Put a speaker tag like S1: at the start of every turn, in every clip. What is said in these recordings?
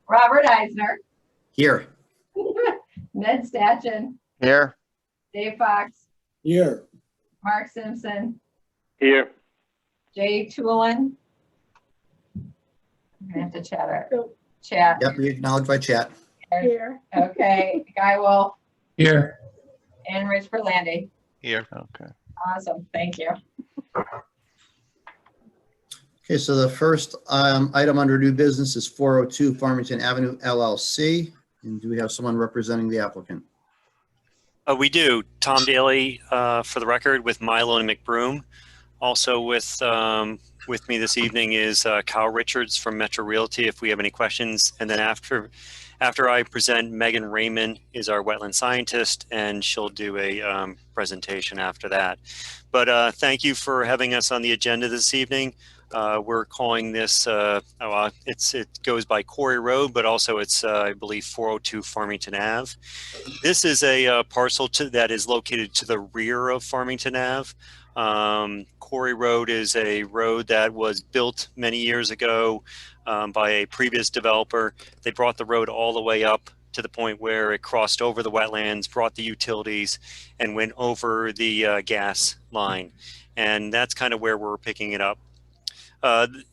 S1: Robert Eisner,
S2: Here.
S1: Ned Stachin,
S3: Here.
S1: Dave Fox,
S4: Here.
S1: Mark Simpson,
S3: Here.
S1: Jay Tulin. I'm gonna have to chat.
S2: Yep, be acknowledged by chat.
S1: Here. Okay, Guy Wolf
S4: Here.
S1: and Rich Berlandy.
S3: Here. Okay.
S1: Awesome, thank you.
S2: Okay, so the first item under new business is 402 Farmington Avenue LLC. And do we have someone representing the applicant?
S5: We do. Tom Daly, for the record, with Milo and McBroom. Also with me this evening is Kyle Richards from Metro Realty, if we have any questions. And then after I present, Megan Raymond is our wetland scientist, and she'll do a presentation after that. But thank you for having us on the agenda this evening. We're calling this, it goes by Quarry Road, but also it's, I believe, 402 Farmington Ave. This is a parcel that is located to the rear of Farmington Ave. Quarry Road is a road that was built many years ago by a previous developer. They brought the road all the way up to the point where it crossed over the wetlands, brought the utilities, and went over the gas line. And that's kind of where we're picking it up.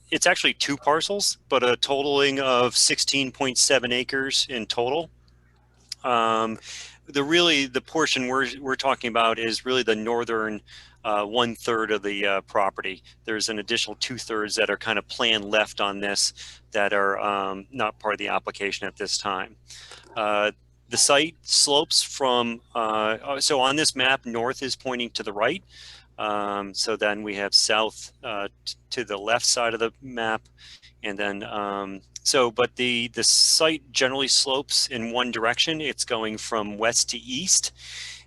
S5: It's actually two parcels, but a totaling of 16.7 acres in total. The portion we're talking about is really the northern 1/3 of the property. There's an additional 2/3 that are kind of planned left on this that are not part of the application at this time. The site slopes from, so on this map, north is pointing to the right. So then we have south to the left side of the map. And then, but the site generally slopes in one direction. It's going from west to east.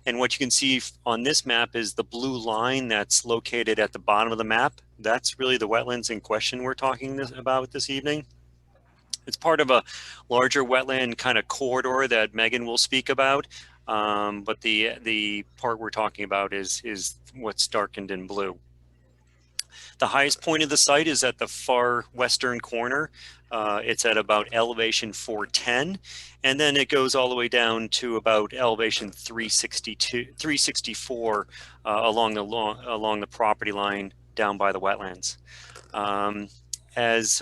S5: And what you can see on this map is the blue line that's located at the bottom of the map. That's really the wetlands in question we're talking about this evening. It's part of a larger wetland kind of corridor that Megan will speak about. But the part we're talking about is what's darkened in blue. The highest point of the site is at the far western corner. It's at about elevation 410, and then it goes all the way down to about elevation 364 along the property line down by the wetlands. As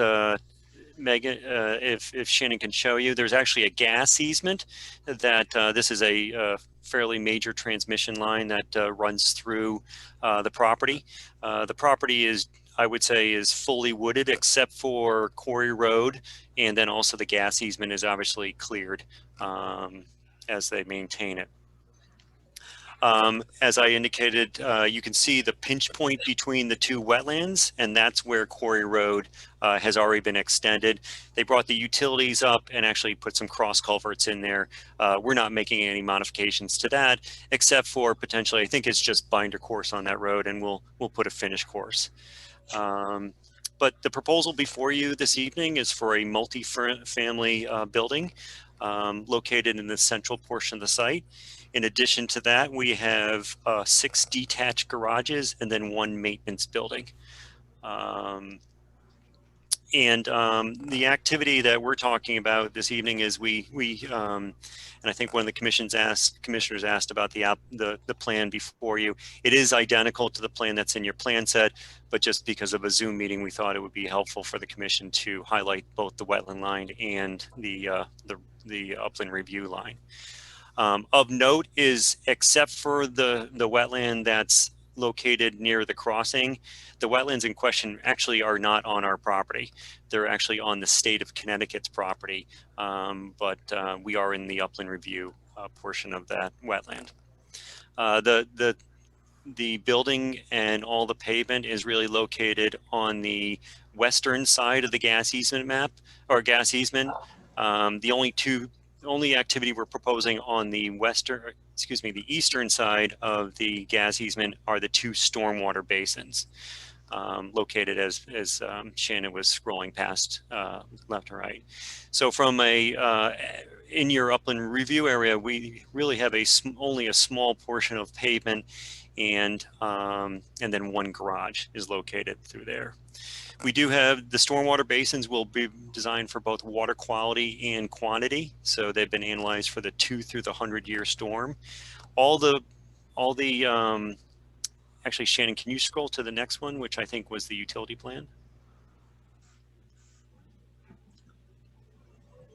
S5: Megan, if Shannon can show you, there's actually a gas easement that this is a fairly major transmission line that runs through the property. The property is, I would say, is fully wooded except for Quarry Road, and then also the gas easement is obviously cleared as they maintain it. As I indicated, you can see the pinch point between the two wetlands, and that's where Quarry Road has already been extended. They brought the utilities up and actually put some cross culverts in there. We're not making any modifications to that, except for potentially, I think it's just binder course on that road, and we'll put a finish course. But the proposal before you this evening is for a multi-family building located in the central portion of the site. In addition to that, we have 6 detached garages and then 1 maintenance building. The activity that we're talking about this evening is and I think one of the commissioners asked about the plan before you. It is identical to the plan that's in your plan set, but just because of a Zoom meeting, we thought it would be helpful for the commission to highlight both the wetland line and the upland review line. Of note is, except for the wetland that's located near the crossing, the wetlands in question actually are not on our property. They're actually on the state of Connecticut's property, but we are in the upland review portion of that wetland. The building and all the pavement is really located on the western side of the gas easement map, or gas easement. The only activity we're proposing on the the eastern side of the gas easement are the 2 stormwater basins located as Shannon was scrolling past left and right. So from in your upland review area, we really have only a small portion of pavement, and then 1 garage is located through there. We do have the stormwater basins will be designed for both water quality and quantity. So they've been analyzed for the 2 through the 100-year storm. All the actually, Shannon, can you scroll to the next one, which I think was the utility plan?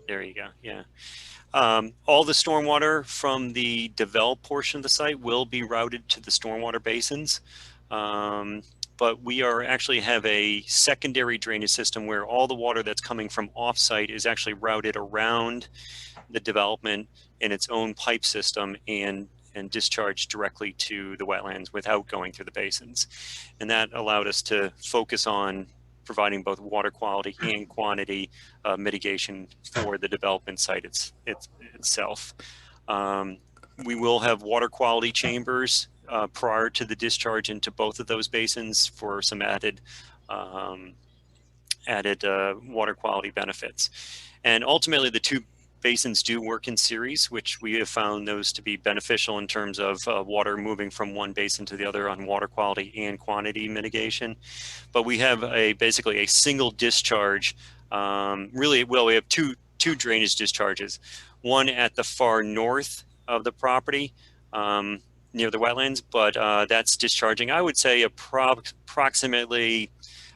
S5: There you go. Yeah. All the stormwater from the developed portion of the site will be routed to the stormwater basins. But we actually have a secondary drainage system where all the water that's coming from offsite is actually routed around the development in its own pipe system and discharged directly to the wetlands without going through the basins. And that allowed us to focus on providing both water quality and quantity mitigation for the development site itself. We will have water quality chambers prior to the discharge into both of those basins for some added water quality benefits. And ultimately, the two basins do work in series, which we have found those to be beneficial in terms of water moving from one basin to the other on water quality and quantity mitigation. But we have basically a single discharge. We have two drainage discharges. One at the far north of the property near the wetlands, but that's discharging, I would say, approximately,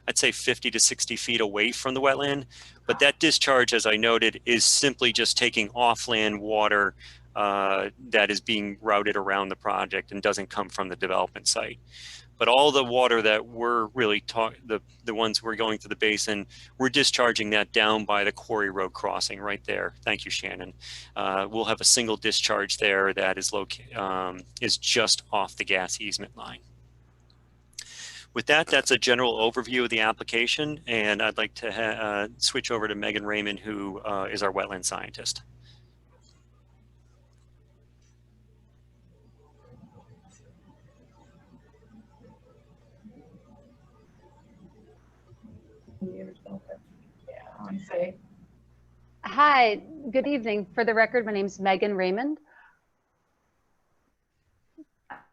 S5: I'd say 50 to 60 feet away from the wetland. But that discharge, as I noted, is simply just taking offland water that is being routed around the project and doesn't come from the development site. But all the water that we're really the ones we're going through the basin, we're discharging that down by the quarry road crossing right there. Thank you, Shannon. We'll have a single discharge there that is just off the gas easement line. With that, that's a general overview of the application, and I'd like to switch over to Megan Raymond, who is our wetland scientist.
S1: Yeah, let me see.
S3: Hi, good evening. For the record, my name is Megan Raymond.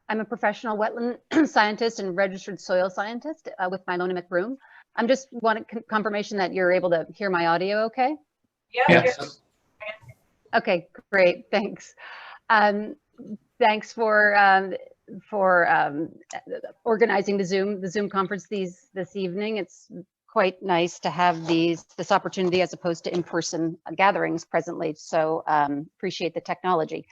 S3: I'm a professional wetland scientist and registered soil scientist with Milona McBroom. I'm just wanting confirmation that you're able to hear my audio okay?
S1: Yeah.
S2: Yes.
S3: Okay, great, thanks. Thanks for organizing the Zoom conference this evening. It's quite nice to have this opportunity as opposed to in-person gatherings presently, so appreciate the technology.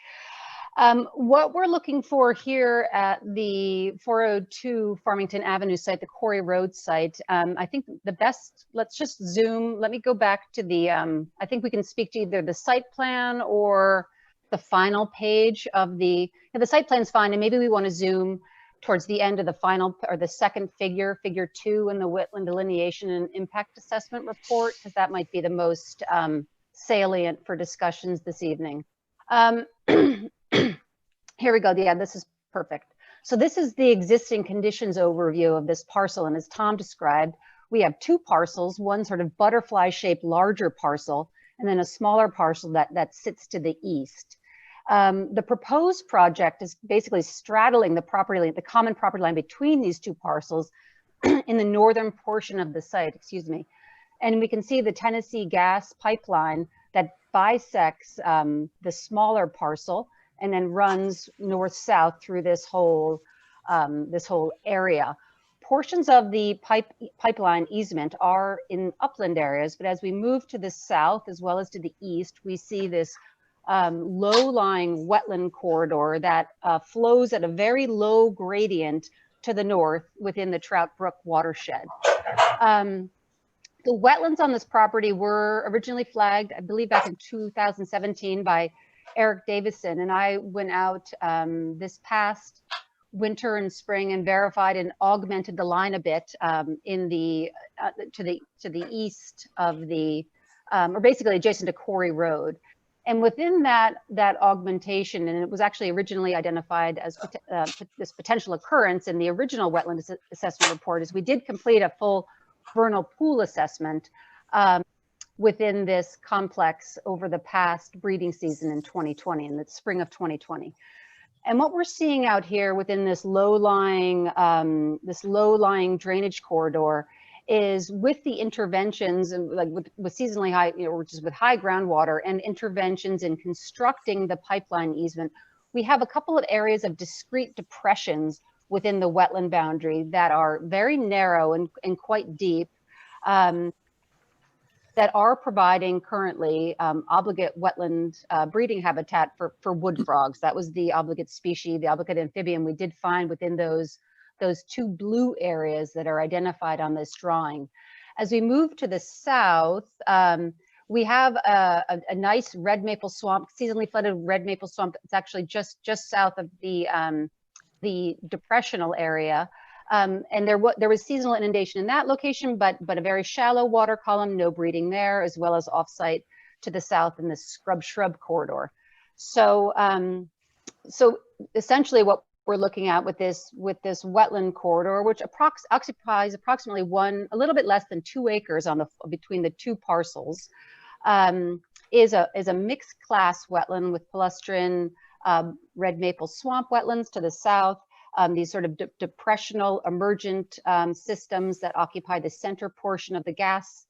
S3: What we're looking for here at the 402 Farmington Avenue site, the Quarry Road site, I think the best, let's just zoom. Let me go back to the, I think we can speak to either the site plan or the final page of the site plan's fine, and maybe we want to zoom towards the end of the final, or the second figure 2 in the wetland delineation and impact assessment report, because that might be the most salient for discussions this evening. Here we go. Yeah, this is perfect. So this is the existing conditions overview of this parcel. And as Tom described, we have two parcels, one sort of butterfly-shaped larger parcel, and then a smaller parcel that sits to the east. The proposed project is basically straddling the property line, the common property line between these two parcels in the northern portion of the site, excuse me. And we can see the Tennessee gas pipeline that bisects the smaller parcel and then runs north-south through this whole area. Portions of the pipeline easement are in upland areas, but as we move to the south as well as to the east, we see this low-lying wetland corridor that flows at a very low gradient to the north within the Trout Brook watershed. The wetlands on this property were originally flagged, I believe, back in 2017 by Eric Davison, and I went out this past winter and spring and verified and augmented the line a bit in the to the east of the or basically adjacent to Quarry Road. And within that augmentation, and it was actually originally identified as this potential occurrence in the original wetland assessment report, is we did complete a full vernal pool assessment within this complex over the past breeding season in 2020, in the spring of 2020. And what we're seeing out here within this low-lying drainage corridor is with the interventions and like with seasonally high, or just with high groundwater and interventions in constructing the pipeline easement, we have a couple of areas of discrete depressions within the wetland boundary that are very narrow and quite deep, that are providing currently obligate wetland breeding habitat for wood frogs. That was the obligate species, the obligate amphibian we did find within those two blue areas that are identified on this drawing. As we move to the south, we have a nice red maple swamp, seasonally flooded red maple swamp. It's actually just south of the depressional area. And there was seasonal inundation in that location, but a very shallow water column, no breeding there, as well as offsite to the south in the scrub-shrub corridor. So, so essentially what we're looking at with this wetland corridor, which occupies approximately a little bit less than 2 acres between the two parcels, is a mixed class wetland with palustrine, red maple swamp wetlands to the south, these sort of depressional emergent systems that occupy the center portion of the gas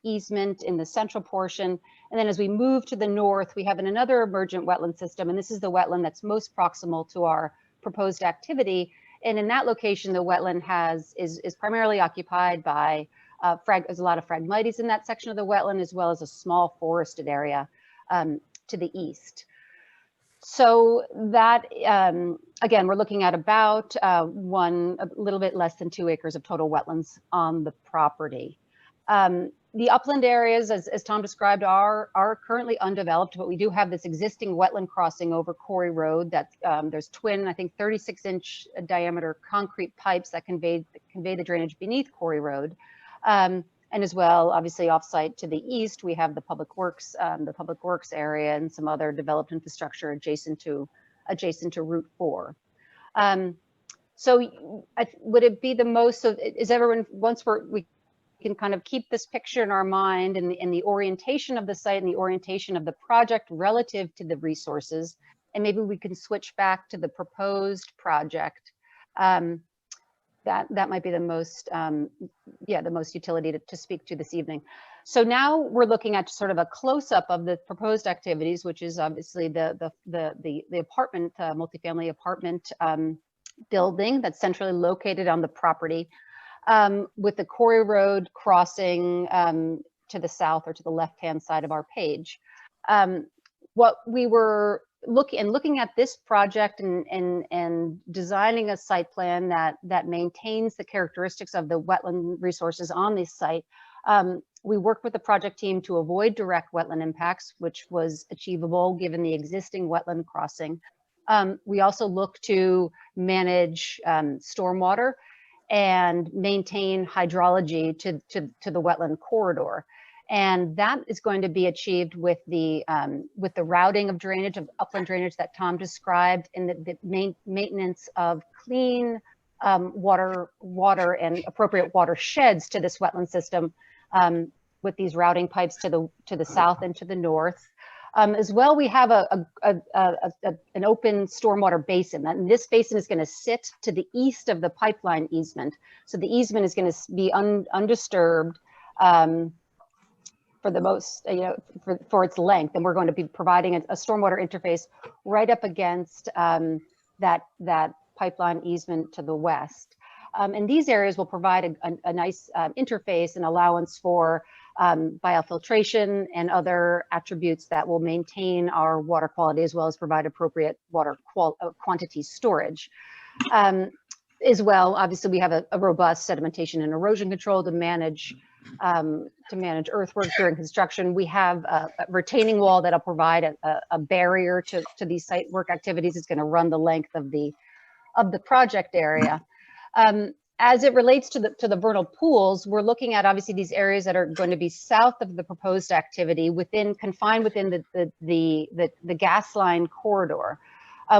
S3: easement in the central portion. And then as we move to the north, we have another emergent wetland system, and this is the wetland that's most proximal to our proposed activity. And in that location, the wetland is primarily occupied by, there's a lot of Phragmites in that section of the wetland, as well as a small forested area to the east. So that, again, we're looking at about a little bit less than 2 acres of total wetlands on the property. The upland areas, as Tom described, are currently undeveloped, but we do have this existing wetland crossing over Quarry Road that there's twin, I think 36-inch diameter concrete pipes that convey the drainage beneath Quarry Road. And as well, obviously offsite to the east, we have the public works area and some other developed infrastructure adjacent to Route 4. So would it be the most of, is everyone, once we can kind of keep this picture in our mind and the orientation of the site and the orientation of the project relative to the resources, and maybe we can switch back to the proposed project. That might be the most, the most utility to speak to this evening. So now we're looking at sort of a close-up of the proposed activities, which is obviously the apartment, multifamily apartment building that's centrally located on the property, with the Quarry Road crossing to the south or to the left-hand side of our page. What we were looking at this project and designing a site plan that maintains the characteristics of the wetland resources on this site, we worked with the project team to avoid direct wetland impacts, which was achievable given the existing wetland crossing. We also look to manage stormwater and maintain hydrology to the wetland corridor. And that is going to be achieved with the routing of drainage, of upland drainage that Tom described, and the maintenance of clean water and appropriate watersheds to this wetland system, with these routing pipes to the south and to the north. As well, we have an open stormwater basin, and this basin is going to sit to the east of the pipeline easement. So the easement is going to be undisturbed for the most, for its length, and we're going to be providing a stormwater interface right up against that pipeline easement to the west. And these areas will provide a nice interface and allowance for biofiltration and other attributes that will maintain our water quality, as well as provide appropriate water quantity storage. As well, obviously, we have a robust sedimentation and erosion control to manage earthworks during construction. We have a retaining wall that'll provide a barrier to these site work activities. It's going to run the length of the project area. As it relates to the vernal pools, we're looking at obviously these areas that are going to be south of the proposed activity, confined within the gas line corridor.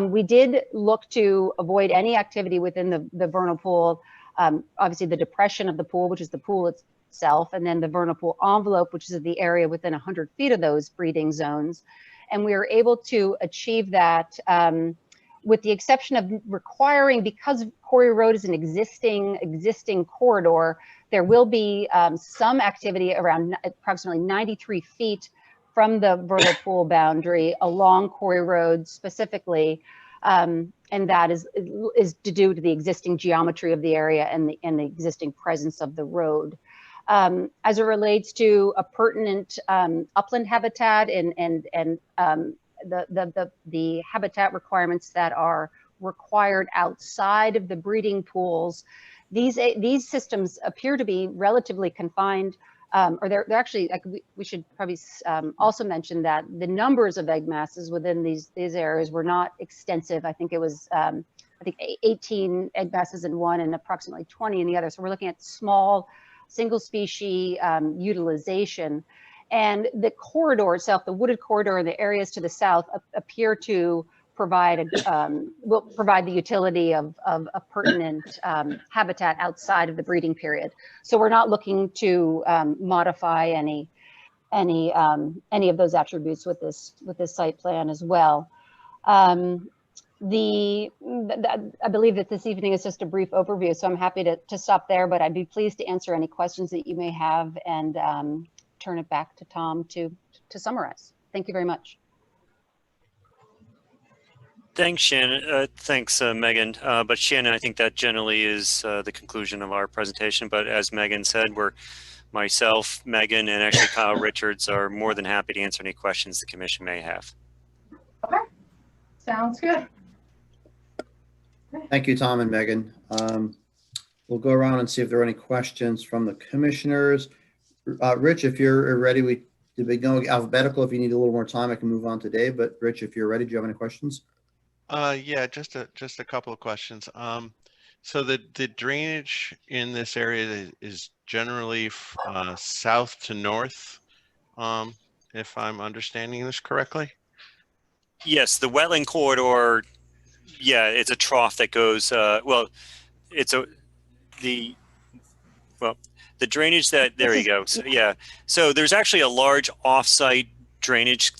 S3: We did look to avoid any activity within the vernal pool. Obviously, the depression of the pool, which is the pool itself, and then the vernal pool envelope, which is the area within 100 feet of those breeding zones. And we were able to achieve that with the exception of requiring, because Quarry Road is an existing corridor, there will be some activity around approximately 93 feet from the vernal pool boundary along Quarry Road specifically. And that is due to the existing geometry of the area and the existing presence of the road. As it relates to a pertinent upland habitat and the habitat requirements that are required outside of the breeding pools, these systems appear to be relatively confined, or they're actually, like, we should probably also mention that the numbers of egg masses within these areas were not extensive. I think it was 18 egg masses in one and approximately 20 in the other. So we're looking at small single species utilization. And the corridor itself, the wooded corridor and the areas to the south appear to provide will provide the utility of a pertinent habitat outside of the breeding period. So we're not looking to modify any of those attributes with this site plan as well. I believe that this evening is just a brief overview, so I'm happy to stop there, but I'd be pleased to answer any questions that you may have and turn it back to Tom to summarize. Thank you very much.
S5: Thanks, Shannon. Thanks, Megan. But Shannon, I think that generally is the conclusion of our presentation. But as Megan said, myself, Megan, and actually Kyle Richards are more than happy to answer any questions the commission may have.
S1: Okay, sounds good.
S2: Thank you, Tom and Megan. We'll go around and see if there are any questions from the commissioners. Rich, if you're ready, did we go alphabetical? If you need a little more time, I can move on today. But Rich, if you're ready, do you have any questions?
S4: Yeah, just a couple of questions. So the drainage in this area is generally south to north, if I'm understanding this correctly?
S5: Yes, the wetland corridor, yeah, it's a trough that goes, the drainage that, there you go. So, yeah, so there's actually a large offsite drainage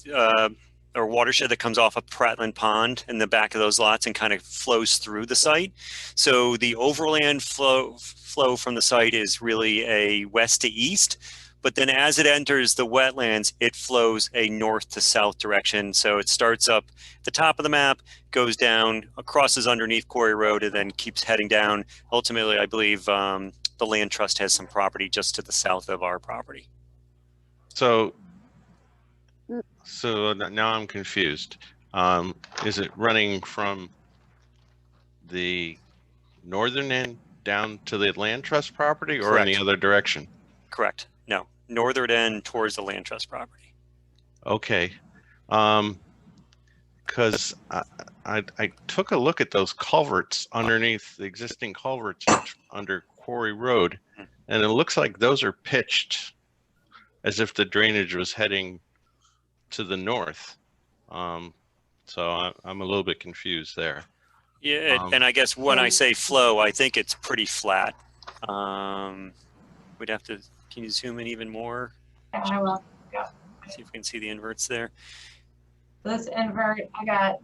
S5: or watershed that comes off of Prattland Pond in the back of those lots and kind of flows through the site. So the overland flow from the site is really a west to east, but then as it enters the wetlands, it flows a north to south direction. So it starts up the top of the map, goes down, crosses underneath Quarry Road, and then keeps heading down. Ultimately, I believe the land trust has some property just to the south of our property.
S4: So now I'm confused. Is it running from the northern end down to the land trust property, or
S5: Correct.
S4: in the other direction?
S5: Correct. No, northern end towards the land trust property.
S4: Okay. Because I took a look at those culverts underneath the existing culverts under Quarry Road, and it looks like those are pitched as if the drainage was heading to the north. So I'm a little bit confused there.
S5: Yeah, and I guess when I say flow, I think it's pretty flat. We'd have to, can you zoom in even more?
S1: I will.
S5: See if we can see the inverts there.
S1: This invert, I got,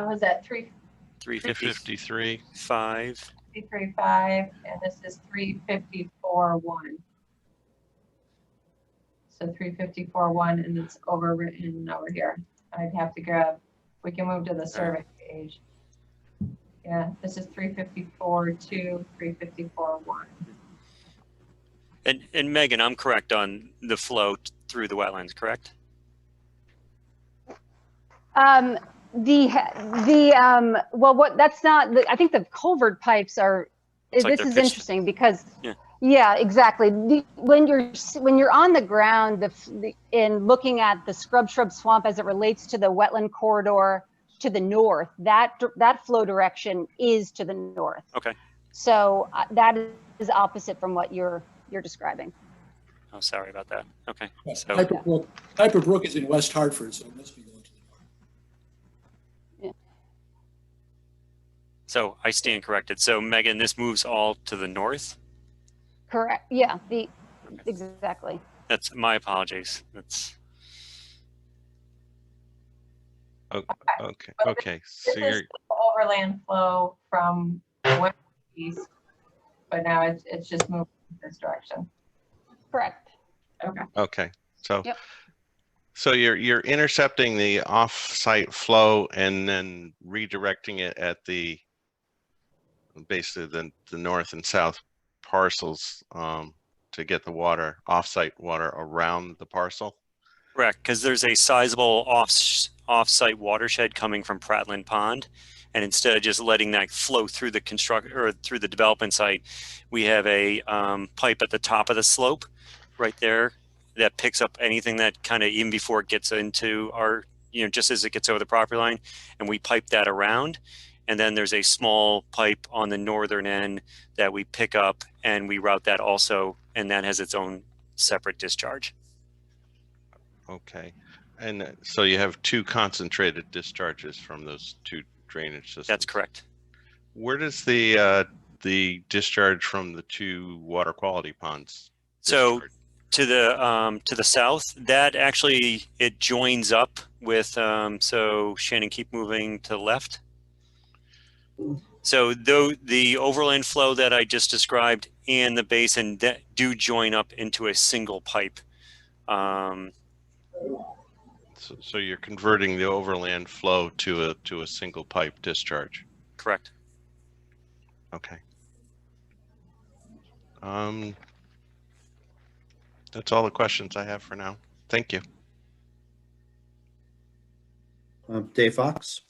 S1: was that
S5: 353. 5.
S1: 335, and this is 354.1. So 354.1, and it's overwritten over here. I'd have to grab, we can move to the survey page. Yeah, this is 354.2, 354.1.
S5: And Megan, I'm correct on the flow through the wetlands, correct?
S3: Well, that's not, I think the culvert pipes are,
S5: Looks like
S3: this is
S5: pitched.
S3: interesting because,
S5: Yeah.
S3: yeah, exactly. When you're on the ground in looking at the scrub swamp as it relates to the wetland corridor to the north, that flow direction is to the north.
S5: Okay.
S3: So that is opposite from what you're describing.
S5: Oh, sorry about that. Okay.
S6: Yeah,
S5: So
S6: Piper Brook is in West Hartford, so it must be going to the north.
S5: So I stand corrected. So Megan, this moves all to the north?
S3: Correct. Yeah, exactly.
S5: That's my apologies. That's
S4: Okay,
S1: But
S4: okay.
S1: This
S4: So
S1: is
S4: you're,
S1: the overland flow from west to east, but now it's just moving this direction.
S3: Correct.
S1: Okay.
S4: okay. So,
S3: Yep.
S4: so you're intercepting the off-site flow and then redirecting it at the basically the north and south parcels to get the water, off-site water around the parcel.
S5: Correct, because there's a sizable off-site watershed coming from Pratland Pond, and instead of just letting that flow through the construct or through the development site, we have a pipe at the top of the slope, right there, that picks up anything that kind of even before it gets into our, just as it gets over the property line, and we pipe that around, and then there's a small pipe on the northern end that we pick up and we route that also, and that has its own separate discharge.
S4: Okay. And so you have two concentrated discharges from those two drainage systems.
S5: That's correct.
S4: Where does the discharge from the two water quality ponds
S5: So
S4: discharge?
S5: to the south, that actually it joins up with. So Shannon, keep moving to the left. So though the overland flow that I just described and the basin that do join up into a single pipe.
S4: So you're converting the overland flow to a single pipe discharge.
S5: Correct.
S4: Okay. That's all the questions I have for now. Thank you.
S2: Dave Fox,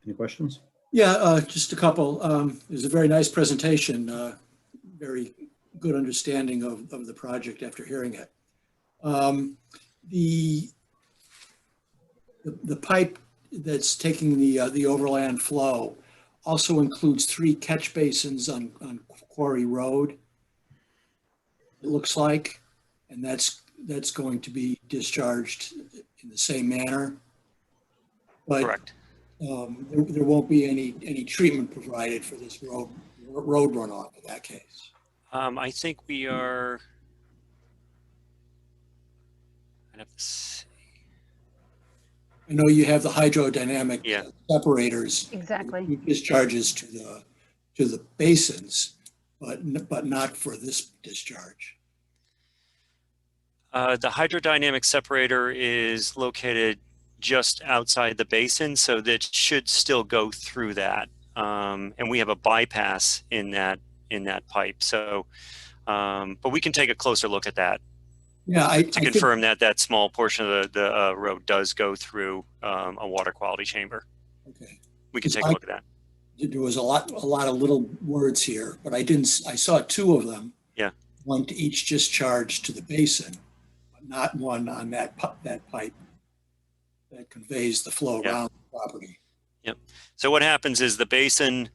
S2: any questions?
S6: Yeah, just a couple. It was a very nice presentation, very good understanding of the project after hearing it. The pipe that's taking the overland flow also includes 3 catch basins on Quarry Road, it looks like, and that's going to be discharged in the same manner. But
S5: Correct.
S6: there won't be any treatment provided for this road runoff in that case.
S5: I think we are. I'd have to see.
S6: I know you have the hydrodynamic
S5: Yeah.
S6: separators.
S3: Exactly.
S6: Discharges to the basins, but not for this discharge.
S5: The hydrodynamic separator is located just outside the basin, so that should still go through that. And we have a bypass in that pipe. So, but we can take a closer look at that
S6: Yeah, I
S5: to confirm that that small portion of the road does go through a water quality chamber.
S6: Okay.
S5: We can take a look at that.
S6: There was a lot of little words here, but I saw 2 of them.
S5: Yeah.
S6: One to each discharge to the basin, but not one on that pipe that conveys the flow
S5: Yeah.
S6: around the property.
S5: Yep. So what happens is the basin,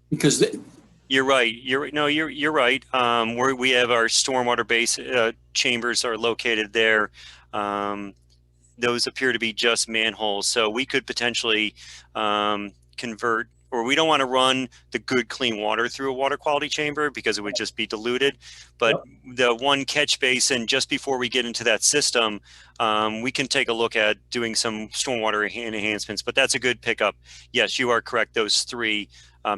S6: Because
S5: you're right. You're right. Where we have our stormwater base chambers are located there. Those appear to be just manholes. So we could potentially convert, or we don't want to run the good clean water through a water quality chamber because it would just be diluted. But the one catch basin just before we get into that system, we can take a look at doing some stormwater enhancements. But that's a good pickup. Yes, you are correct. Those 3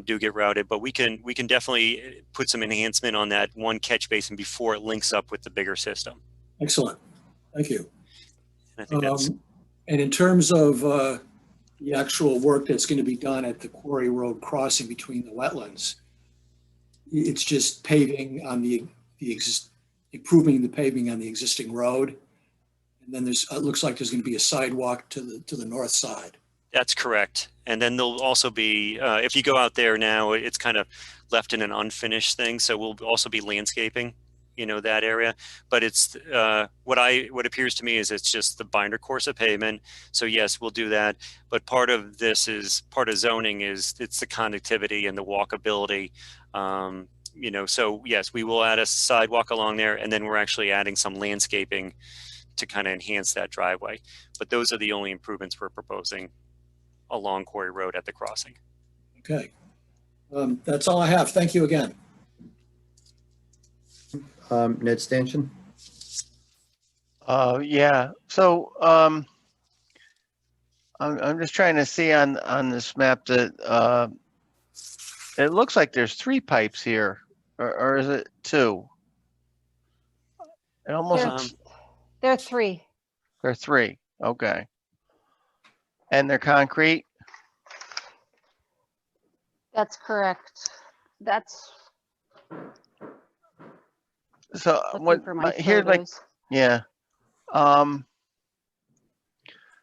S5: do get routed, but we can definitely put some enhancement on that one catch basin before it links up with the bigger system.
S6: excellent, thank you.
S5: And I think that's
S6: And in terms of the actual work that's going to be done at the Quarry Road crossing between the wetlands, it's just paving on improving the paving on the existing road, and then it looks like there's going to be a sidewalk to the north side.
S5: That's correct. And then there'll also be, if you go out there now, it's kind of left in an unfinished thing. So we'll also be landscaping, that area. But it's what appears to me is it's just the binder course of pavement. So yes, we'll do that. But part of zoning is it's the connectivity and the walkability. So yes, we will add a sidewalk along there, and then we're actually adding some landscaping to kind of enhance that driveway. But those are the only improvements we're proposing along Quarry Road at the crossing.
S6: Okay. That's all I have. Thank you again.
S2: Ned Stanchion?
S7: Yeah, so, I'm just trying to see on this map that, it looks like there's 3 pipes here, or is it 2? It almost
S3: There,
S7: looks,
S3: there are 3.
S7: there are 3, okay. And they're concrete?
S3: That's correct. That's
S7: So
S3: looking
S7: what,
S3: for my
S7: here's my,
S3: photos.
S7: yeah.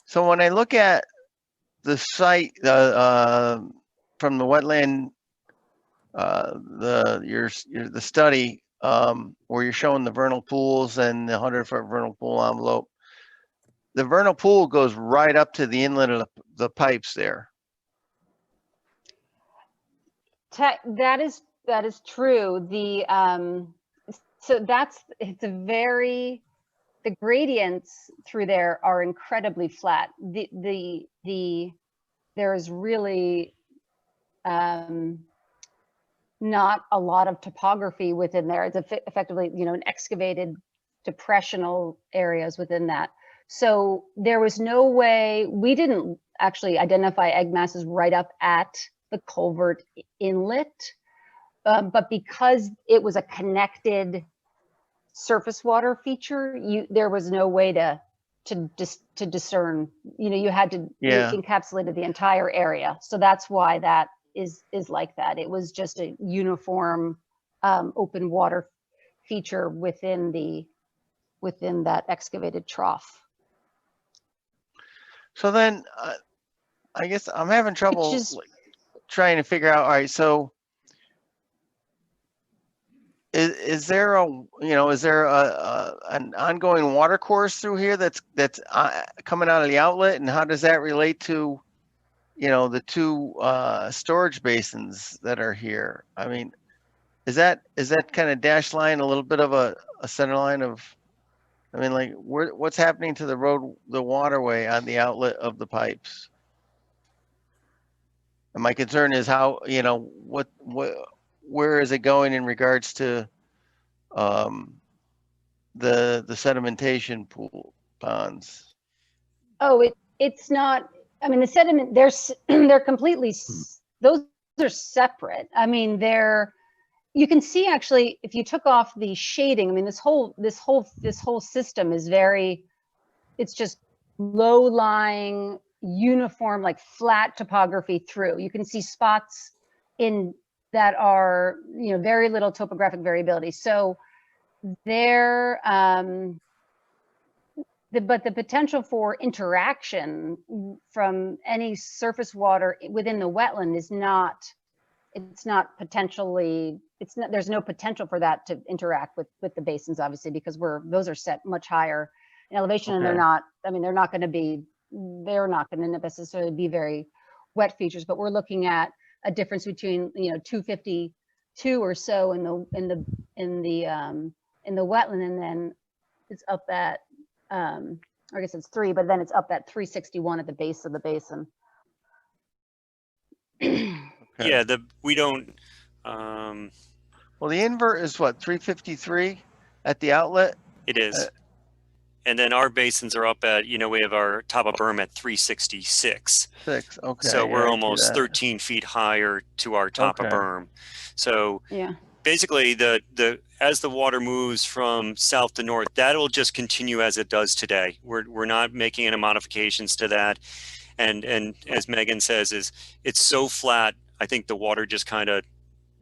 S7: So when I look at the site, from the wetland, the study, where you're showing the vernal pools and the 100-foot vernal pool envelope, the vernal pool goes right up to the inlet of the pipes there.
S3: That is true. So the gradients through there are incredibly flat. There is really not a lot of topography within there. It's effectively, an excavated depressional areas within that. So there was no way, we didn't actually identify egg masses right up at the culvert inlet, but because it was a connected surface water feature, there was no way to discern. You had to,
S7: Yeah.
S3: you encapsulated the entire area. So that's why that is like that. It was just a uniform open water feature within that excavated trough.
S7: So then, I guess I'm having trouble
S3: is-
S7: trying to figure out, all right, so is there an ongoing water course through here that's coming out of the outlet, and how does that relate to, the 2 storage basins that are here? I mean, is that kind of dashed line a little bit of a center line of, I mean, like, what's happening to the road, the waterway on the outlet of the pipes? And my concern is how, where is it going in regards to the sedimentation pool ponds?
S3: Oh, it's not, I mean, the sediment, they're completely, those are separate. I mean, you can see actually, if you took off the shading, I mean, this whole system is it's just low-lying, uniform, like flat topography through. You can see spots in that are, very little topographic variability. So but the potential for interaction from any surface water within the wetland is not, there's no potential for that to interact with the basins, obviously, because those are set much higher in elevation, and they're not going to necessarily be very wet features, but we're looking at a difference between, 252 or so in the wetland, and then it's up at, I guess it's 3, but then it's up at 361 at the base of the basin.
S7: Okay.
S5: Yeah, we don't.
S7: Well, the invert is what, 353 at the outlet?
S5: It is. And then our basins are up at, we have our top of berm at 366.
S7: 6, okay.
S5: So we're
S7: yeah, I see
S5: almost
S7: that.
S5: 13 feet higher to our top of
S7: Okay.
S5: berm. So
S3: Yeah.
S5: basically, as the water moves from south to north, that'll just continue as it does today. We're not making any modifications to that. And as Megan says, it's so flat. I think the water just kind of,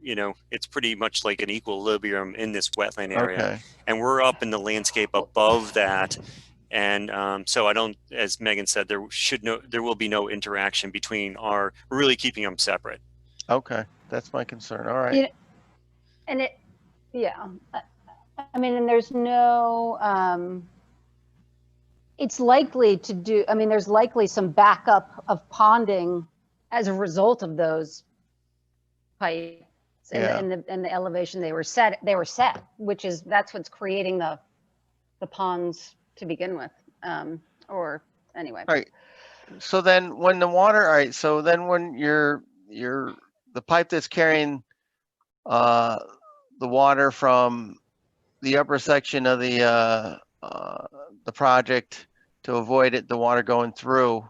S5: it's pretty much like an equilibrium in this wetland area.
S7: Okay.
S5: And we're up in the landscape above that. And so I don't, as Megan said, there will be no interaction between we're really keeping them separate.
S7: Okay, that's my concern. All right.
S3: And I mean, and there's no, it's likely to do, I mean, there's likely some backup of ponding as a result of those pipes and the elevation they were set, which is, that's what's creating the ponds to begin with. Or anyway.
S7: All right. So then when the water, all right, so then when the pipe that's carrying the water from the upper section of the the project to avoid the water going through.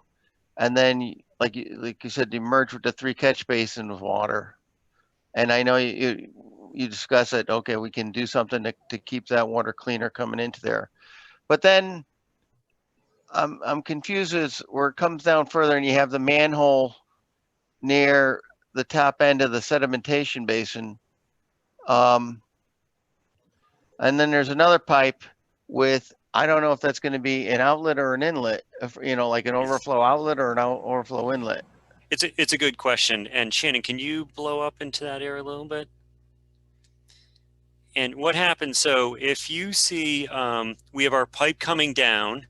S7: And then, like you said, you merge with the 3 catch basin of water. And I know you discuss it, okay, we can do something to keep that water cleaner coming into there. But then I'm confused as where it comes down further and you have the manhole near the top end of the sedimentation basin. And then there's another pipe with, I don't know if that's going to be an outlet or an inlet, like an overflow outlet or an overflow inlet.
S5: It's a good question. And Shannon, can you blow up into that area a little bit? And what happens, so if you see, we have our pipe coming down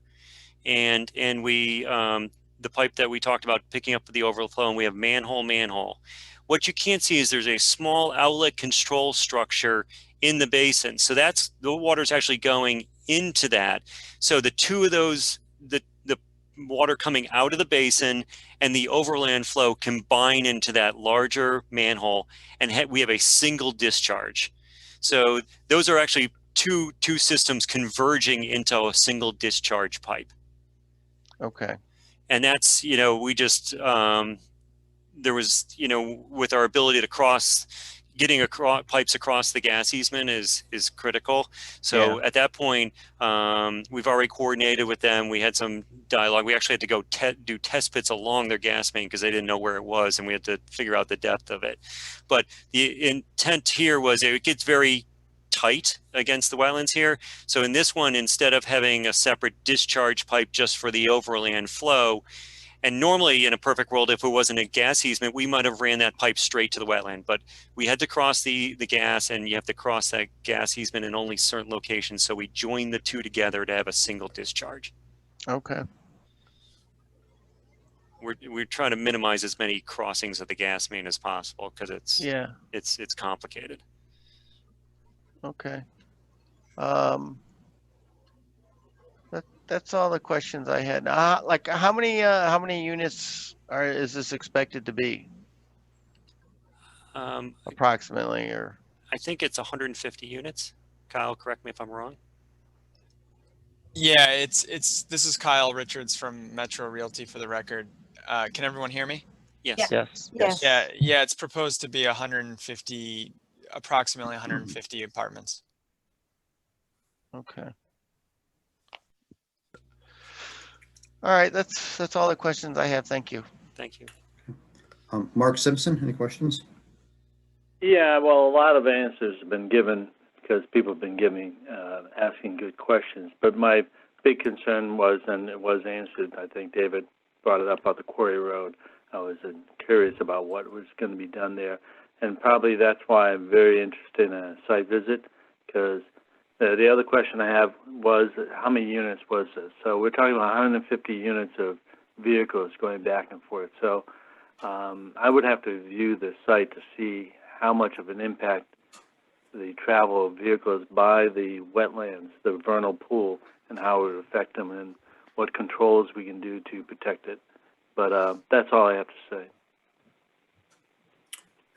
S5: and we, the pipe that we talked about picking up the overflow, and we have manhole. What you can't see is there's a small outlet control structure in the basin. So that's, the water's actually going into that. So the two of those, the water coming out of the basin and the overland flow combine into that larger manhole, and we have a single discharge. So those are actually two systems converging into a single discharge pipe.
S7: Okay.
S5: And that's, we just, there was, with our ability to getting pipes across the gas easement is critical. So at that point, we've already coordinated with them. We had some dialogue. We actually had to go do test pits along their gas main because they didn't know where it was, and we had to figure out the depth of it. But the intent here was it gets very tight against the wetlands here. So in this one, instead of having a separate discharge pipe just for the overland flow, and normally in a perfect world, if it wasn't a gas easement, we might have ran that pipe straight to the wetland, but we had to cross the gas, and you have to cross that gas easement in only certain locations. So we joined the two together to have a single discharge.
S7: Okay.
S5: We're trying to minimize as many crossings of the gas main as possible because it's complicated.
S7: Okay. That's all the questions I had. Like how many units is this expected to be? Approximately, or?
S5: I think it's 150 units. Kyle, correct me if I'm wrong.
S8: Yeah, this is Kyle Richards from Metro Realty for the record. Can everyone hear me?
S5: Yes.
S3: Yes.
S8: Yeah, it's proposed to be approximately 150 apartments.
S7: Okay. All right, that's all the questions I have. Thank you.
S5: Thank you.
S2: Mark Simpson, any questions?
S9: Yeah, well, a lot of answers have been given because people have been asking good questions. But my big concern was, and it was answered, I think David brought it up about the Quarry Road. I was curious about what was going to be done there. And probably that's why I'm very interested in a site visit, because the other question I have was, how many units was this? So we're talking about 150 units of vehicles going back and forth. So I would have to view the site to see how much of an impact the travel of vehicles by the wetlands, the vernal pool, and how it would affect them, and what controls we can do to protect it. But that's all I have to say.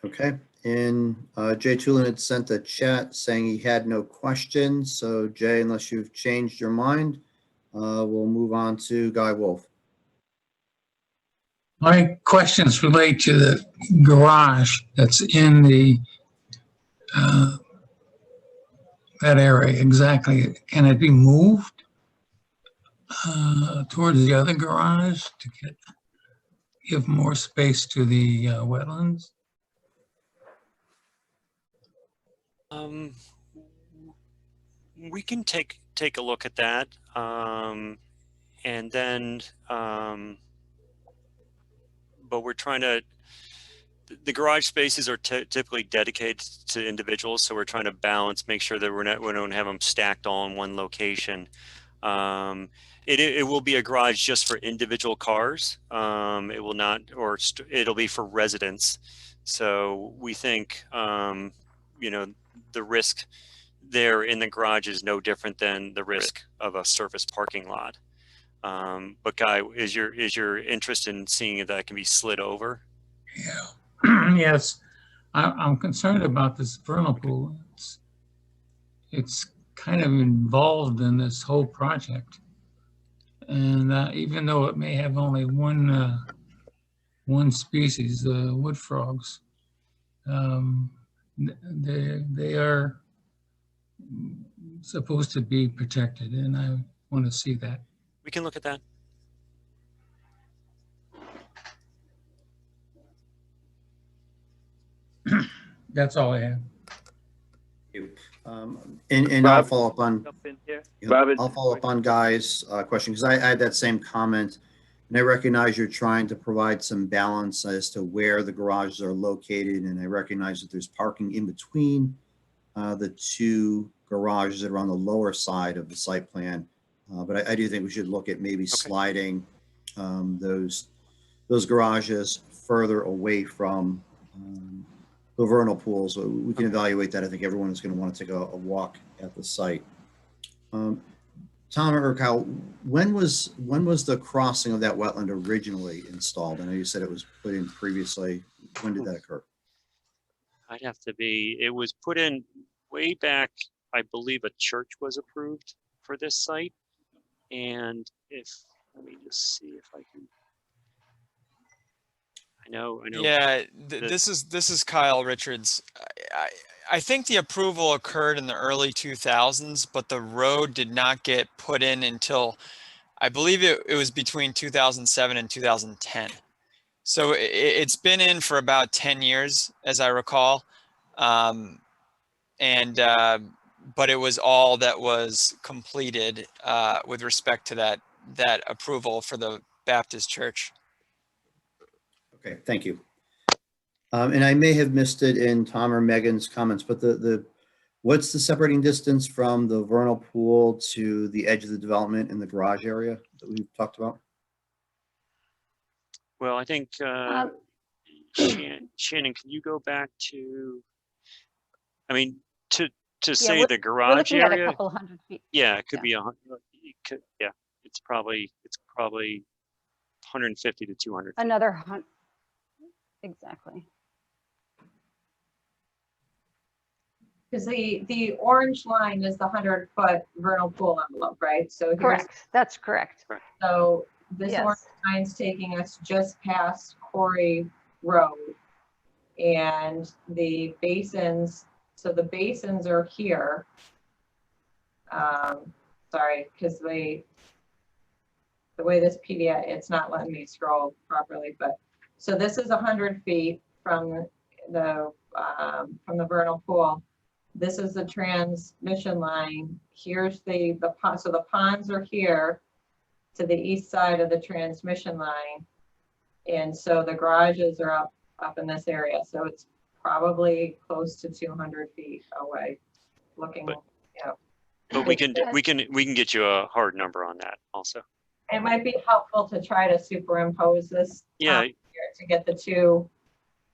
S2: Okay, and Jay Tulin had sent a chat saying he had no questions. So Jay, unless you've changed your mind, we'll move on to Guy Wolf.
S10: My questions relate to the garage that's in the that area exactly. Can it be moved towards the other garage to give more space to the wetlands?
S5: We can take a look at that, and then, but we're trying to. The garage spaces are typically dedicated to individuals, so we're trying to balance, make sure that we don't have them stacked all in one location. It will be a garage just for individual cars. It will not, or it'll be for residents. So we think, the risk there in the garage is no different than the risk of a surface parking lot. But Guy, is your interest in seeing if that can be slid over?
S10: Yeah. Yes, I'm concerned about this vernal pool. It's kind of involved in this whole project. And even though it may have only one species, the wood frogs, they are supposed to be protected, and I want to see that.
S5: We can look at that.
S10: That's all I have.
S2: And I'll
S9: Bob,
S2: follow up on,
S9: jump in here?
S2: yeah,
S9: Robert,
S2: I'll follow up on Guy's question, because I had that same comment. And I recognize you're trying to provide some balance as to where the garages are located. And I recognize that there's parking in between the two garages that are on the lower side of the site plan. But I do think we should look at maybe sliding those garages further away from the vernal pool. So we can evaluate that. I think everyone is going to want to take a walk at the site. Tom or Kyle, when was the crossing of that wetland originally installed? I know you said it was put in previously. When did that occur?
S5: I'd have to be, it was put in way back, I believe a church was approved for this site. And let me just see if I can. I know.
S8: Yeah, this is Kyle Richards. I think the approval occurred in the early 2000s, but the road did not get put in until, I believe it was between 2007 and 2010. So it's been in for about 10 years, as I recall. But it was all that was completed with respect to that approval for the Baptist church.
S2: Okay, thank you. And I may have missed it in Tom or Megan's comments, but what's the separating distance from the vernal pool to the edge of the development in the garage area that we've talked about?
S5: Well, I think Shannon, can you go back to? I mean, to say the garage
S3: we're looking
S5: area.
S3: At a couple hundred feet.
S5: Yeah, it could be yeah, it's probably 150 to 200.
S3: Another 100. Exactly.
S1: Because the orange line is the 100-foot vernal pool envelope, right? So
S3: Correct. That's correct.
S1: So this
S3: Yes.
S1: orange line's taking us just past Quarry Road, and the basins. So the basins are here. Sorry, because the way this PDF, it's not letting me scroll properly. But so this is 100 feet from the vernal pool. This is the transmission line. Here's the pond. So the ponds are here to the east side of the transmission line. And so the garages are up in this area. So it's probably close to 200 feet away looking,
S5: But we can get you a hard number on that also.
S1: It might be helpful to try to superimpose this.
S5: Yeah.
S1: Here to get the two,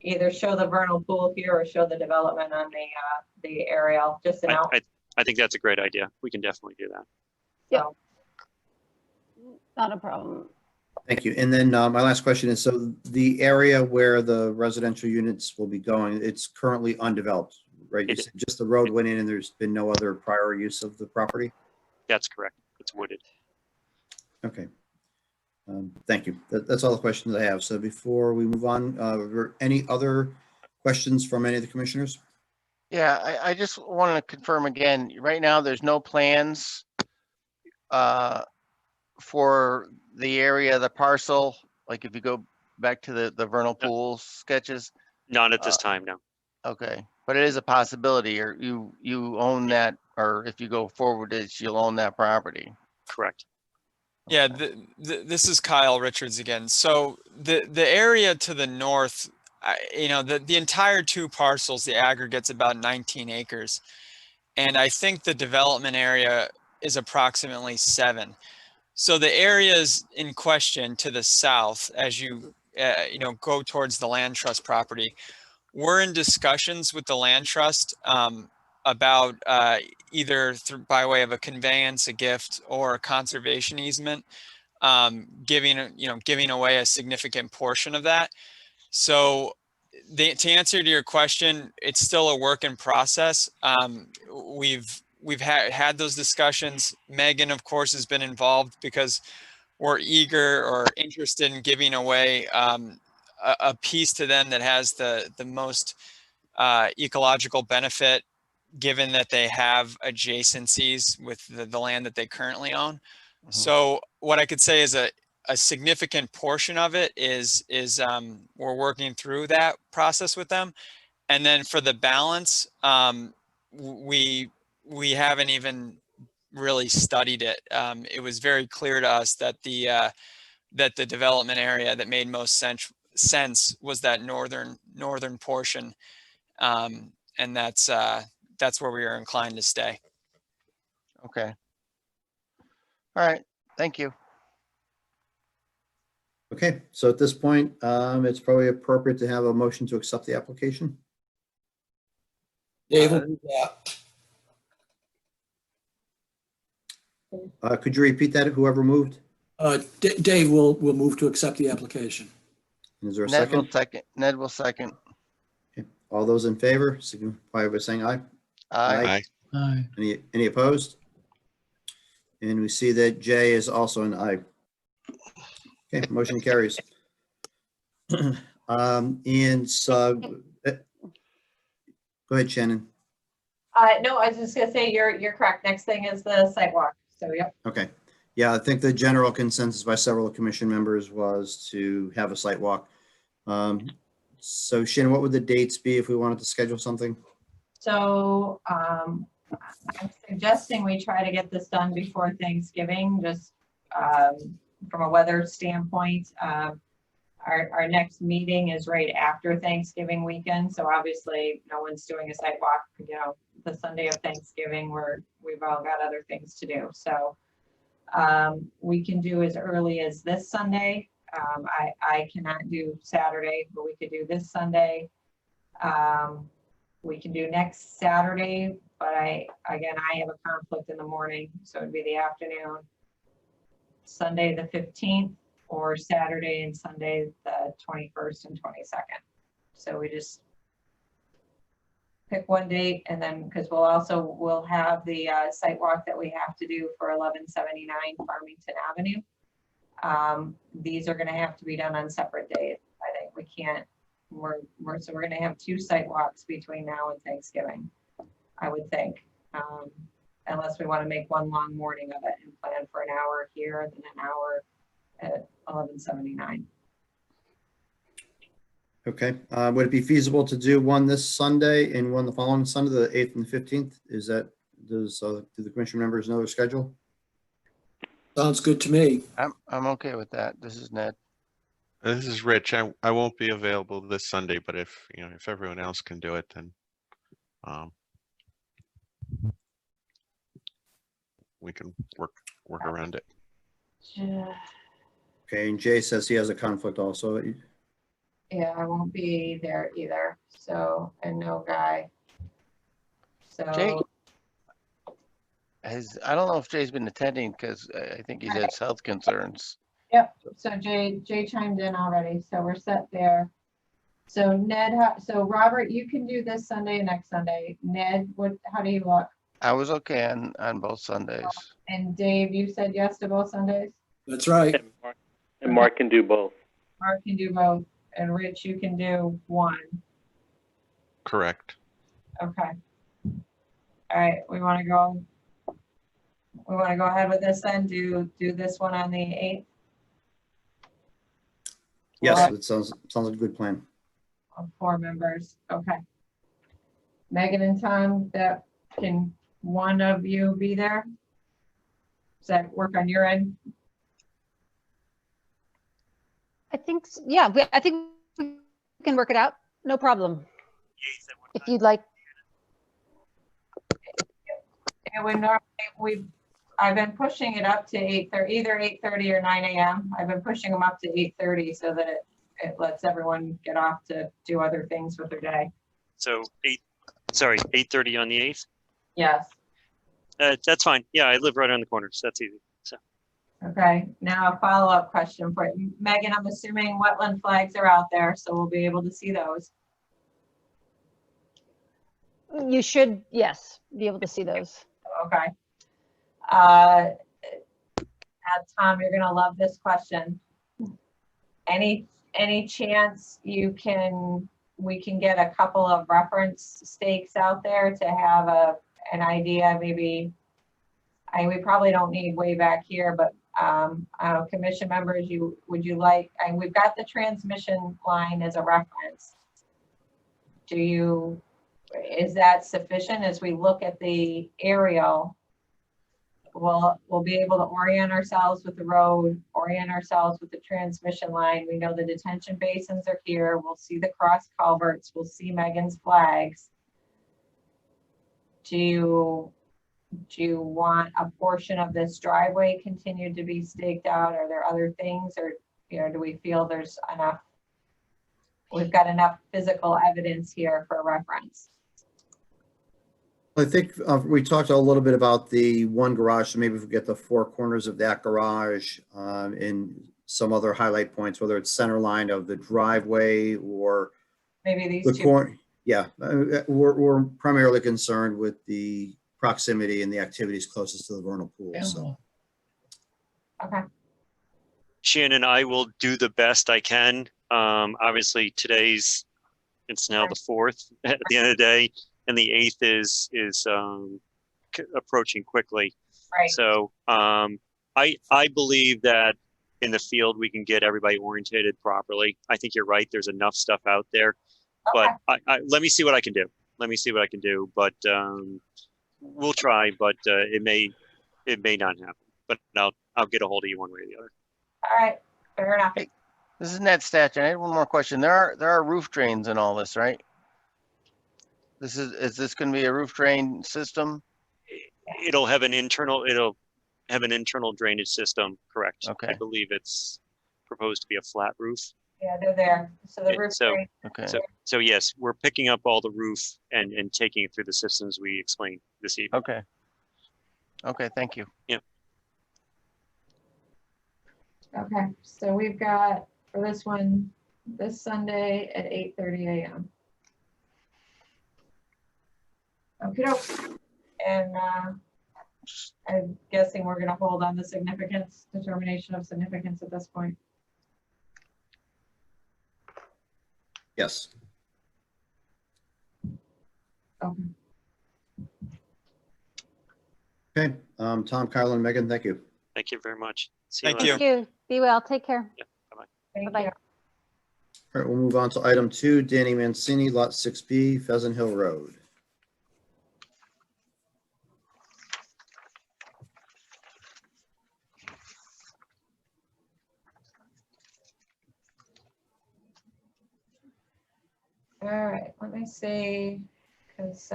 S1: either show the vernal pool here or show the development on the aerial, just an out.
S5: I think that's a great idea. We can definitely do that.
S3: Yeah. Not a problem.
S2: Thank you. And then my last question is, so the area where the residential units will be going, it's currently undeveloped, right? You said just the road went in and there's been no other prior use of the property?
S5: That's correct. It's wooded.
S2: Okay. Thank you. That's all the questions I have. So before we move on, are there any other questions from any of the commissioners?
S7: Yeah, I just wanted to confirm again, right now, there's no plans for the area, the parcel, like if you go back to the vernal pool sketches?
S5: Not at this time, no.
S7: Okay, but it is a possibility, or you own that, or if you go forward, you'll own that property.
S5: Correct.
S8: Yeah, this is Kyle Richards again. So the area to the north, the entire two parcels, the aggregate's about 19 acres. And I think the development area is approximately 7. So the areas in question to the south, as you go towards the land trust property, we're in discussions with the land trust about either by way of a conveyance, a gift, or a conservation easement, giving away a significant portion of that. So to answer to your question, it's still a work in process. we've had those discussions. Megan, of course, has been involved because we're eager or interested in giving away a piece to them that has the most ecological benefit, given that they have adjacencies with the land that they currently own. So what I could say is a significant portion of it is we're working through that process with them. And then for the balance, we haven't even really studied it. It was very clear to us that the development area that made most sense was that northern portion, and that's where we are inclined to stay.
S7: Okay. All right, thank you.
S2: Okay, so at this point, it's probably appropriate to have a motion to accept the application.
S6: Dave will do that.
S2: Could you repeat that, whoever moved?
S6: Dave will move to accept the application.
S2: Is there a
S7: Ned will
S2: second?
S7: second. Ned will second.
S2: Okay. All those in favor, signify by saying aye.
S7: Aye.
S4: Aye.
S10: Aye.
S2: Any opposed? And we see that Jay is also an aye. Okay, motion carries. And so, go ahead, Shannon.
S1: No, I was just gonna say, you're correct. Next thing is the site walk. So, yep.
S2: Okay. Yeah, I think the general consensus by several commission members was to have a site walk. So Shannon, what would the dates be if we wanted to schedule something?
S1: So, I'm suggesting we try to get this done before Thanksgiving, just from a weather standpoint. Our next meeting is right after Thanksgiving weekend, so obviously no one's doing a site walk, the Sunday of Thanksgiving, where we've all got other things to do. So we can do as early as this Sunday. I cannot do Saturday, but we could do this Sunday. We can do next Saturday, but I have a conflict in the morning, so it'd be the afternoon. Sunday the 15th, or Saturday and Sunday the 21st and 22nd. So we just pick one date, and then because we'll have the site walk that we have to do for 1179 Farmington Avenue. These are going to have to be done on separate days. I think we can't. So we're going to have 2 site walks between now and Thanksgiving, I would think, unless we want to make one long morning of it and plan for an hour here and then an hour at 1179.
S2: Okay, would it be feasible to do one this Sunday and one the following Sunday, the 8th and the 15th? Is that, do the commission members know their schedule?
S6: Sounds good to me.
S7: I'm okay with that. This is Ned.
S4: This is Rich. I won't be available this Sunday, but if everyone else can do it, then we can work around it.
S2: Okay, and Jay says he has a conflict also.
S1: Yeah, I won't be there either. So, and no Guy. So
S7: Jay, I don't know if Jay's been attending because I think he's had health concerns.
S1: yep. So Jay chimed in already. So we're set there. So Ned, so Robert, you can do this Sunday and next Sunday. Ned, how do you look?
S7: I was okay on both Sundays.
S1: And Dave, you said yes to both Sundays?
S6: That's right.
S9: And Mark can do both.
S1: Mark can do both. And Rich, you can do one.
S4: Correct.
S1: Okay. All right, we want to go ahead with this then, do this one on the 8th?
S2: Yes, it sounds like a good plan.
S1: Of 4 members, okay. Megan and Tom, can one of you be there? Does that work on your end?
S3: I think, yeah, I think we can work it out. No problem. If you'd like.
S1: It would normally, I've been pushing it up to 8:30, either 8:30 or 9 a.m. I've been pushing them up to 8:30 so that it lets everyone get off to do other things with their day.
S5: So 8:30 on the 8th.
S1: Yes.
S5: That's fine. Yeah, I live right around the corner, so that's easy. So.
S1: Okay, now a follow-up question for you. Megan, I'm assuming wetland flags are out there, so we'll be able to see those.
S3: You should, yes, be able to see those.
S1: Okay. Tom, you're gonna love this question. Any chance we can get a couple of reference stakes out there to have an idea, maybe, we probably don't need way back here, but I don't know, commission members, would you like, we've got the transmission line as a reference. Is that sufficient as we look at the aerial? We'll be able to orient ourselves with the road, orient ourselves with the transmission line. We know the detention basins are here. We'll see the cross culverts. We'll see Megan's flags. Do you want a portion of this driveway continued to be staked out? Are there other things, or do we feel there's enough? We've got enough physical evidence here for reference.
S2: I think we talked a little bit about the one garage, so maybe if we get the four corners of that garage and some other highlight points, whether it's center line of the driveway or
S1: maybe these
S2: the
S1: two.
S2: corner. Yeah, we're primarily concerned with the proximity and the activities closest to the vernal pool. So.
S1: Okay.
S5: Shannon, I will do the best I can. Obviously it's now the 4th at the end of the day, and the 8th is approaching quickly.
S1: Right.
S5: So I believe that in the field we can get everybody orientated properly. I think you're right. There's enough stuff out there,
S1: Okay.
S5: but let me see what I can do. But we'll try. But it may not happen. But I'll get a hold of you one way or the other.
S1: All right. Fair enough.
S7: Hey, this is Ned Statch. I had one more question. There are roof drains in all this, right? Is this going to be a roof drain system?
S5: It'll have an internal drainage system, correct?
S7: Okay.
S5: I believe it's proposed to be a flat roof.
S1: Yeah, they're there. So the roof drain.
S7: Okay.
S5: So yes, we're picking up all the roof and taking it through the systems we explained this evening.
S7: Okay, thank you.
S5: Yeah.
S1: Okay, so we've got for this one, this Sunday at 8:30 a.m. Okay, and I'm guessing we're gonna hold on the determination of significance at this point.
S2: Yes.
S1: Okay.
S3: Okay.
S2: Tom, Kyle, and Megan, thank you.
S5: Thank you very much. See
S8: Thank
S5: later.
S8: you.
S3: Thank you. Be well. Take care.
S1: Thank
S3: Bye-bye.
S1: you.
S2: All right, we'll move on to item 2, Danny Mancini, Lot 6B, Pheasant Hill Road.
S1: All right, let me see, because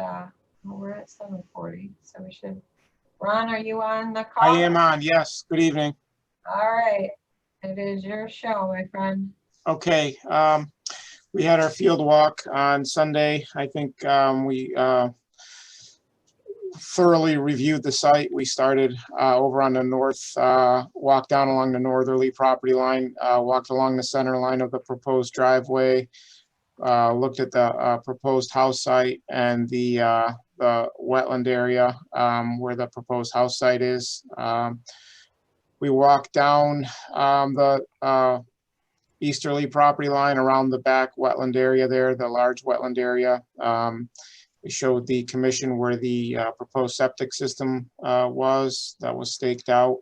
S1: we're at 7:40, so we should. Ron, are you on the call?
S11: I am on, yes. Good evening.
S1: All right, it is your show, my friend.
S11: Okay, we had our field walk on Sunday. I think we thoroughly reviewed the site. We started over on the north, walked down along the northerly property line, walked along the center line of the proposed driveway, looked at the proposed house site and the wetland area where the proposed house site is. We walked down the easterly property line around the back wetland area there, the large wetland area. We showed the commission where the proposed septic system that was staked out.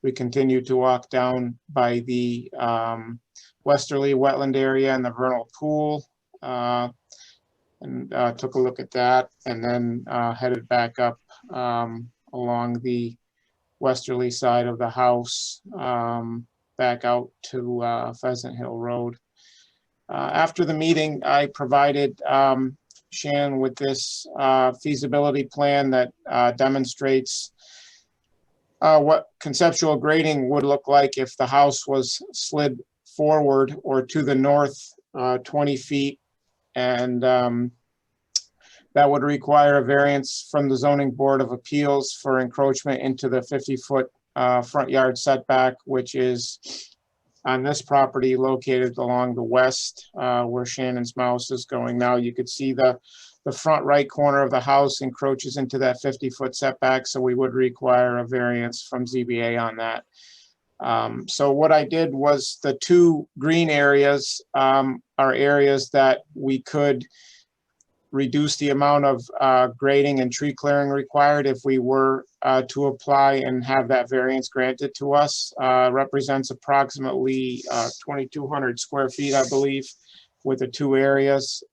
S11: We continued to walk down by the westerly wetland area and the vernal pool, and took a look at that, and then headed back up along the westerly side of the house, back out to Pheasant Hill Road. After the meeting, I provided Shannon with this feasibility plan that demonstrates what conceptual grading would look like if the house was slid forward or to the north 20 feet, and that would require a variance from the Zoning Board of Appeals for encroachment into the 50-foot front yard setback, which is on this property located along the west where Shannon's mouse is going now. You could see the the front right corner of the house encroaches into that 50-foot setback, so we would require a variance from ZBA on that. So what I did was the two green areas are areas that we could reduce the amount of grading and tree clearing required if we were to apply and have that variance granted to us. Represents approximately 2,200 square feet, I believe, with the two areas.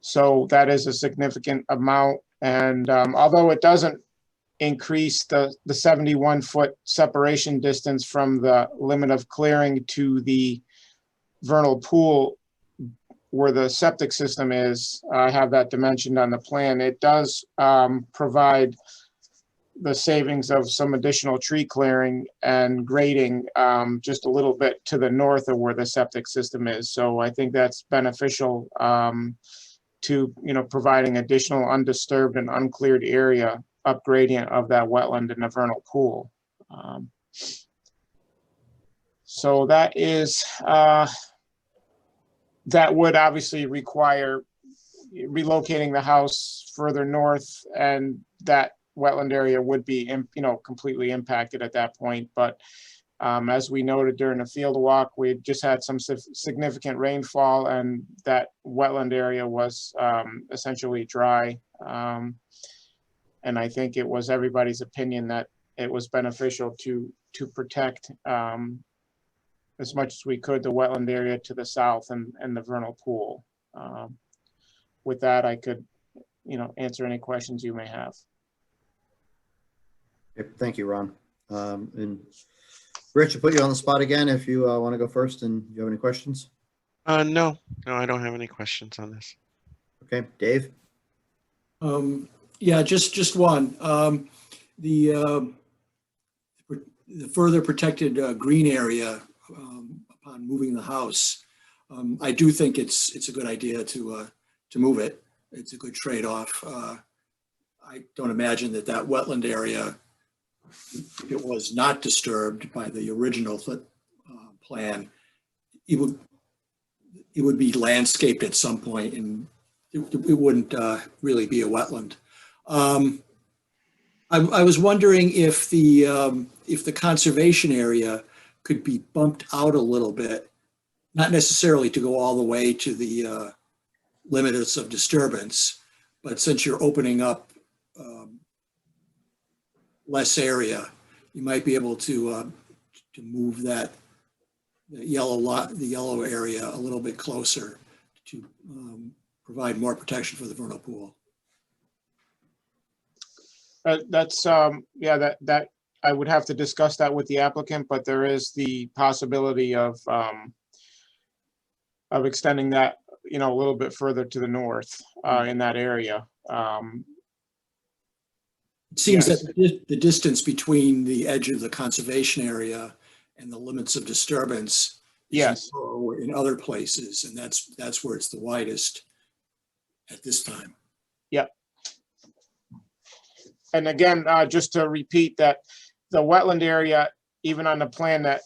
S11: So that is a significant amount. And although it doesn't increase the 71-foot separation distance from the limit of clearing to the vernal pool where the septic system is, I have that dimensioned on the plan. It does provide the savings of some additional tree clearing and grading just a little bit to the north of where the septic system is. So I think that's beneficial to, providing additional undisturbed and uncleared area up gradient of that wetland in the vernal pool. So that is, that would obviously require relocating the house further north, and that wetland area would be, completely impacted at that point. But as we noted during the field walk, we just had some significant rainfall, and that wetland area was essentially dry. And I think it was everybody's opinion that it was beneficial to protect as much as we could the wetland area to the south and the vernal pool. With that, I could, answer any questions you may have.
S2: Okay, thank you, Ron. And Rich, I'll put you on the spot again if you want to go first and you have any questions.
S4: No, I don't have any questions on this.
S2: Okay, Dave?
S6: Yeah, just one. The further protected green area upon moving the house, I do think it's a good idea to move it. It's a good trade-off. I don't imagine that wetland area, if it was not disturbed by the original plan, it would be landscaped at some point, and it wouldn't really be a wetland. I was wondering if the conservation area could be bumped out a little bit, not necessarily to go all the way to the limits of disturbance, but since you're opening up less area, you might be able to move the yellow area a little bit closer to provide more protection for the vernal pool.
S11: That's that I would have to discuss that with the applicant, but there is the possibility of extending that, a little bit further to the north in that area.
S6: It seems
S11: Yes.
S6: that the distance between the edge of the conservation area and the limits of disturbance is
S11: Yes.
S6: narrow in other places, and that's where it's the widest at this time.
S11: Yep. And again, just to repeat that the wetland area, even on the plan that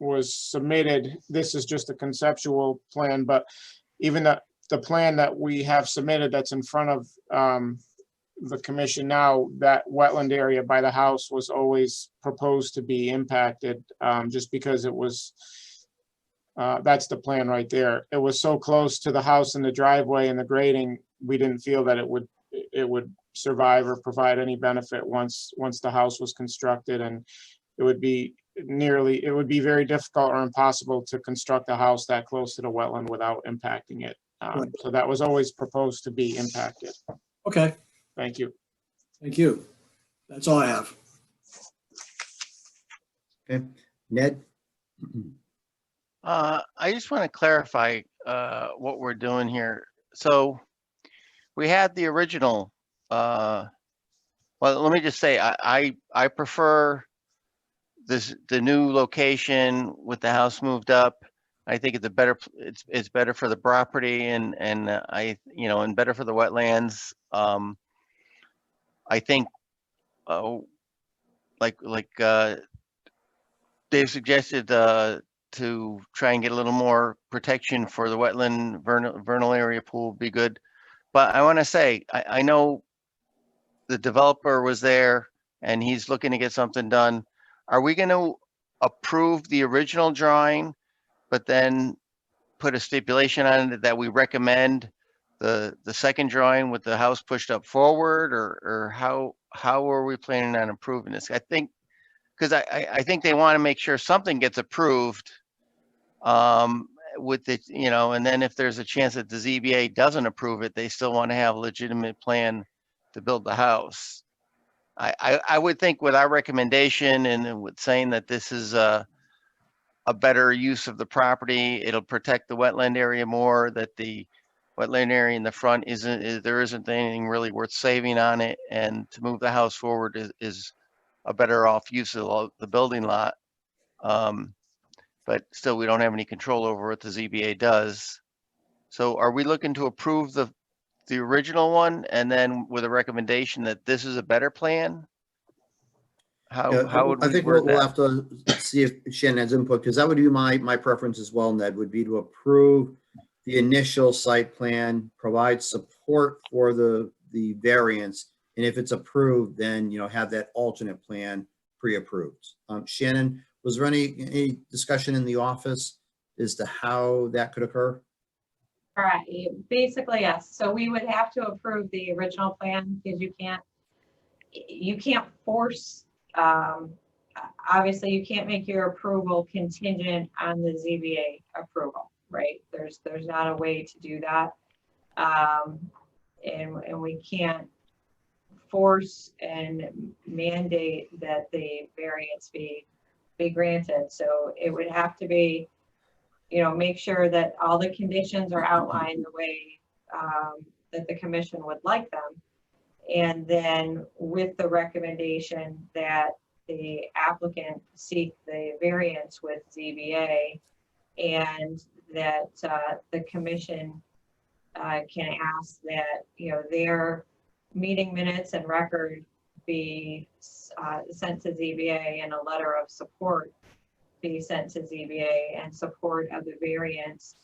S11: was submitted, this is just a conceptual plan, but even the plan that we have submitted that's in front of the commission now, that wetland area by the house was always proposed to be impacted, just because it was, that's the plan right there. It was so close to the house and the driveway and the grading, we didn't feel that it would survive or provide any benefit once the house was constructed, and it would be very difficult or impossible to construct a house that close to the wetland without impacting it.
S6: Right.
S11: So that was always proposed to be impacted.
S6: Okay,
S11: Thank you.
S6: thank you. That's all I have.
S2: Okay, Ned?
S7: I just want to clarify what we're doing here. So we had the original, well, let me just say, I prefer the new location with the house moved up. I think it's it's better for the property and and better for the wetlands. I think, like Dave suggested, to try and get a little more protection for the wetland vernal area pool would be good. But I want to say, I know the developer was there and he's looking to get something done. Are we going to approve the original drawing, but then put a stipulation on it that we recommend the second drawing with the house pushed up forward, or how are we planning on approving this? I think, because I think they want to make sure something gets approved with the, you know, and then if there's a chance that the ZBA doesn't approve it, they still want to have a legitimate plan to build the house. I would think with our recommendation and with saying that this is a better use of the property, it'll protect the wetland area more, that the wetland area in the front there isn't anything really worth saving on it, and to move the house forward is a better off use of the building lot. But still, we don't have any control over what the ZBA does. So are we looking to approve the original one and then with a recommendation that this is a better plan?
S2: Yeah,
S7: How would
S2: I
S7: we
S2: think
S7: word
S2: we'll
S7: that?
S2: have to see if Shannon has input, because that would be my preference as well, Ned, would be to approve the initial site plan, provide support for the variance, and if it's approved, then, you know, have that alternate plan pre-approved. Shannon, was there any discussion in the office as to how that could occur?
S1: All right, basically, yes. So we would have to approve the original plan because you can't force, obviously you can't make your approval contingent on the ZBA approval, right? There's not a way to do that. And we can't force and mandate that the variance be granted. So it would have to be, you know, make sure that all the conditions are outlined the way that the commission would like them. And then with the recommendation that the applicant seek the variance with ZBA, and that the commission can ask that, you know, their meeting minutes and record be sent to ZBA, and a letter of support be sent to ZBA and support of the variance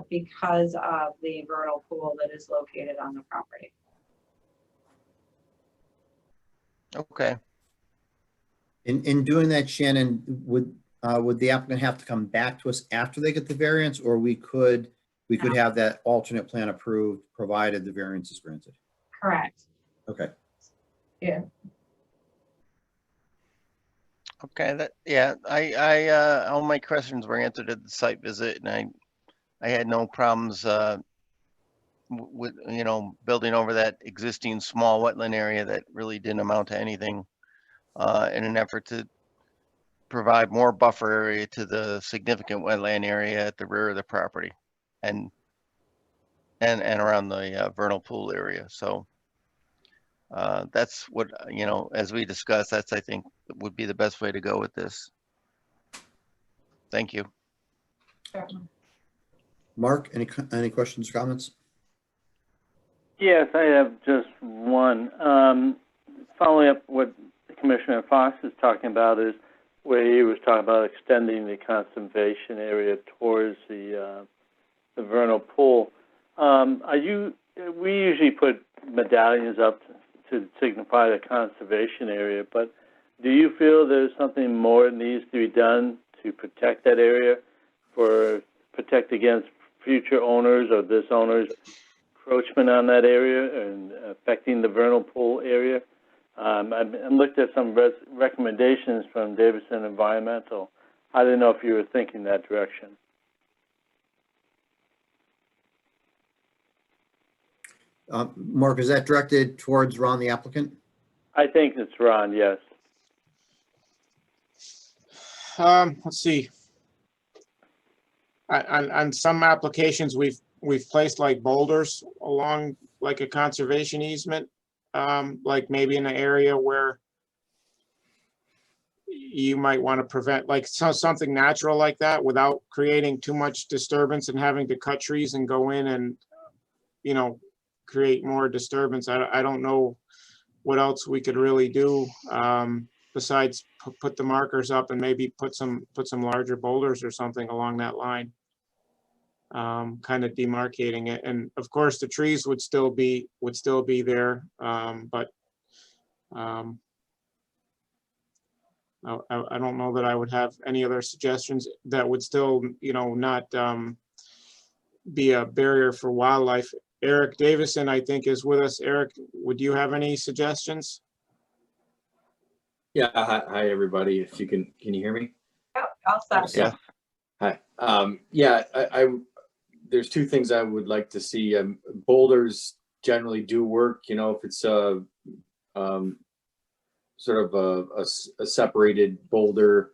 S1: because of the vernal pool that is located on the property.
S7: Okay.
S2: In doing that, Shannon, would the applicant have to come back to us after they get the variance, or we could have that alternate plan approved provided the variance is granted?
S1: Correct.
S2: Okay.
S1: Yeah.
S7: Okay, all my questions were answered at the site visit, and I had no problems with, you know, building over that existing small wetland area that really didn't amount to anything in an effort to provide more buffer area to the significant wetland area at the rear of the property and around the vernal pool area. So that's what, you know, as we discussed, that's, I think, would be the best way to go with this. Thank you.
S2: Mark, any questions or comments?
S9: Yes, I have just one. Following up what Commissioner Fox is talking about is where he was talking about extending the conservation area towards the vernal pool. We usually put medallions up to signify the conservation area, but do you feel there's something more that needs to be done to protect that area, protect against future owners or this owner's encroachment on that area and affecting the vernal pool area? I looked at some recommendations from Davidson Environmental. I didn't know if you were thinking that direction.
S2: Mark, is that directed towards Ron, the applicant?
S9: I think it's Ron, yes.
S11: Let's see. On some applications, we've placed like boulders along like a conservation easement, like maybe in an area where you might want to prevent like something natural like that without creating too much disturbance and having to cut trees and go in and, you know, create more disturbance. I don't know what else we could really do. besides put the markers up and maybe put some larger boulders or something along that line. Kind of demarcating it. And of course the trees would still be there. But I don't know that I would have any other suggestions that would still, not be a barrier for wildlife. Eric Davison, I think, is with us. Eric, would you have any suggestions?
S12: Yeah, hi everybody. If you can you hear me?
S1: Yep, I'll stop.
S7: Yeah.
S12: Hi. Yeah, I there's two things I would like to see. Boulders generally do work, if it's sort of a separated boulder,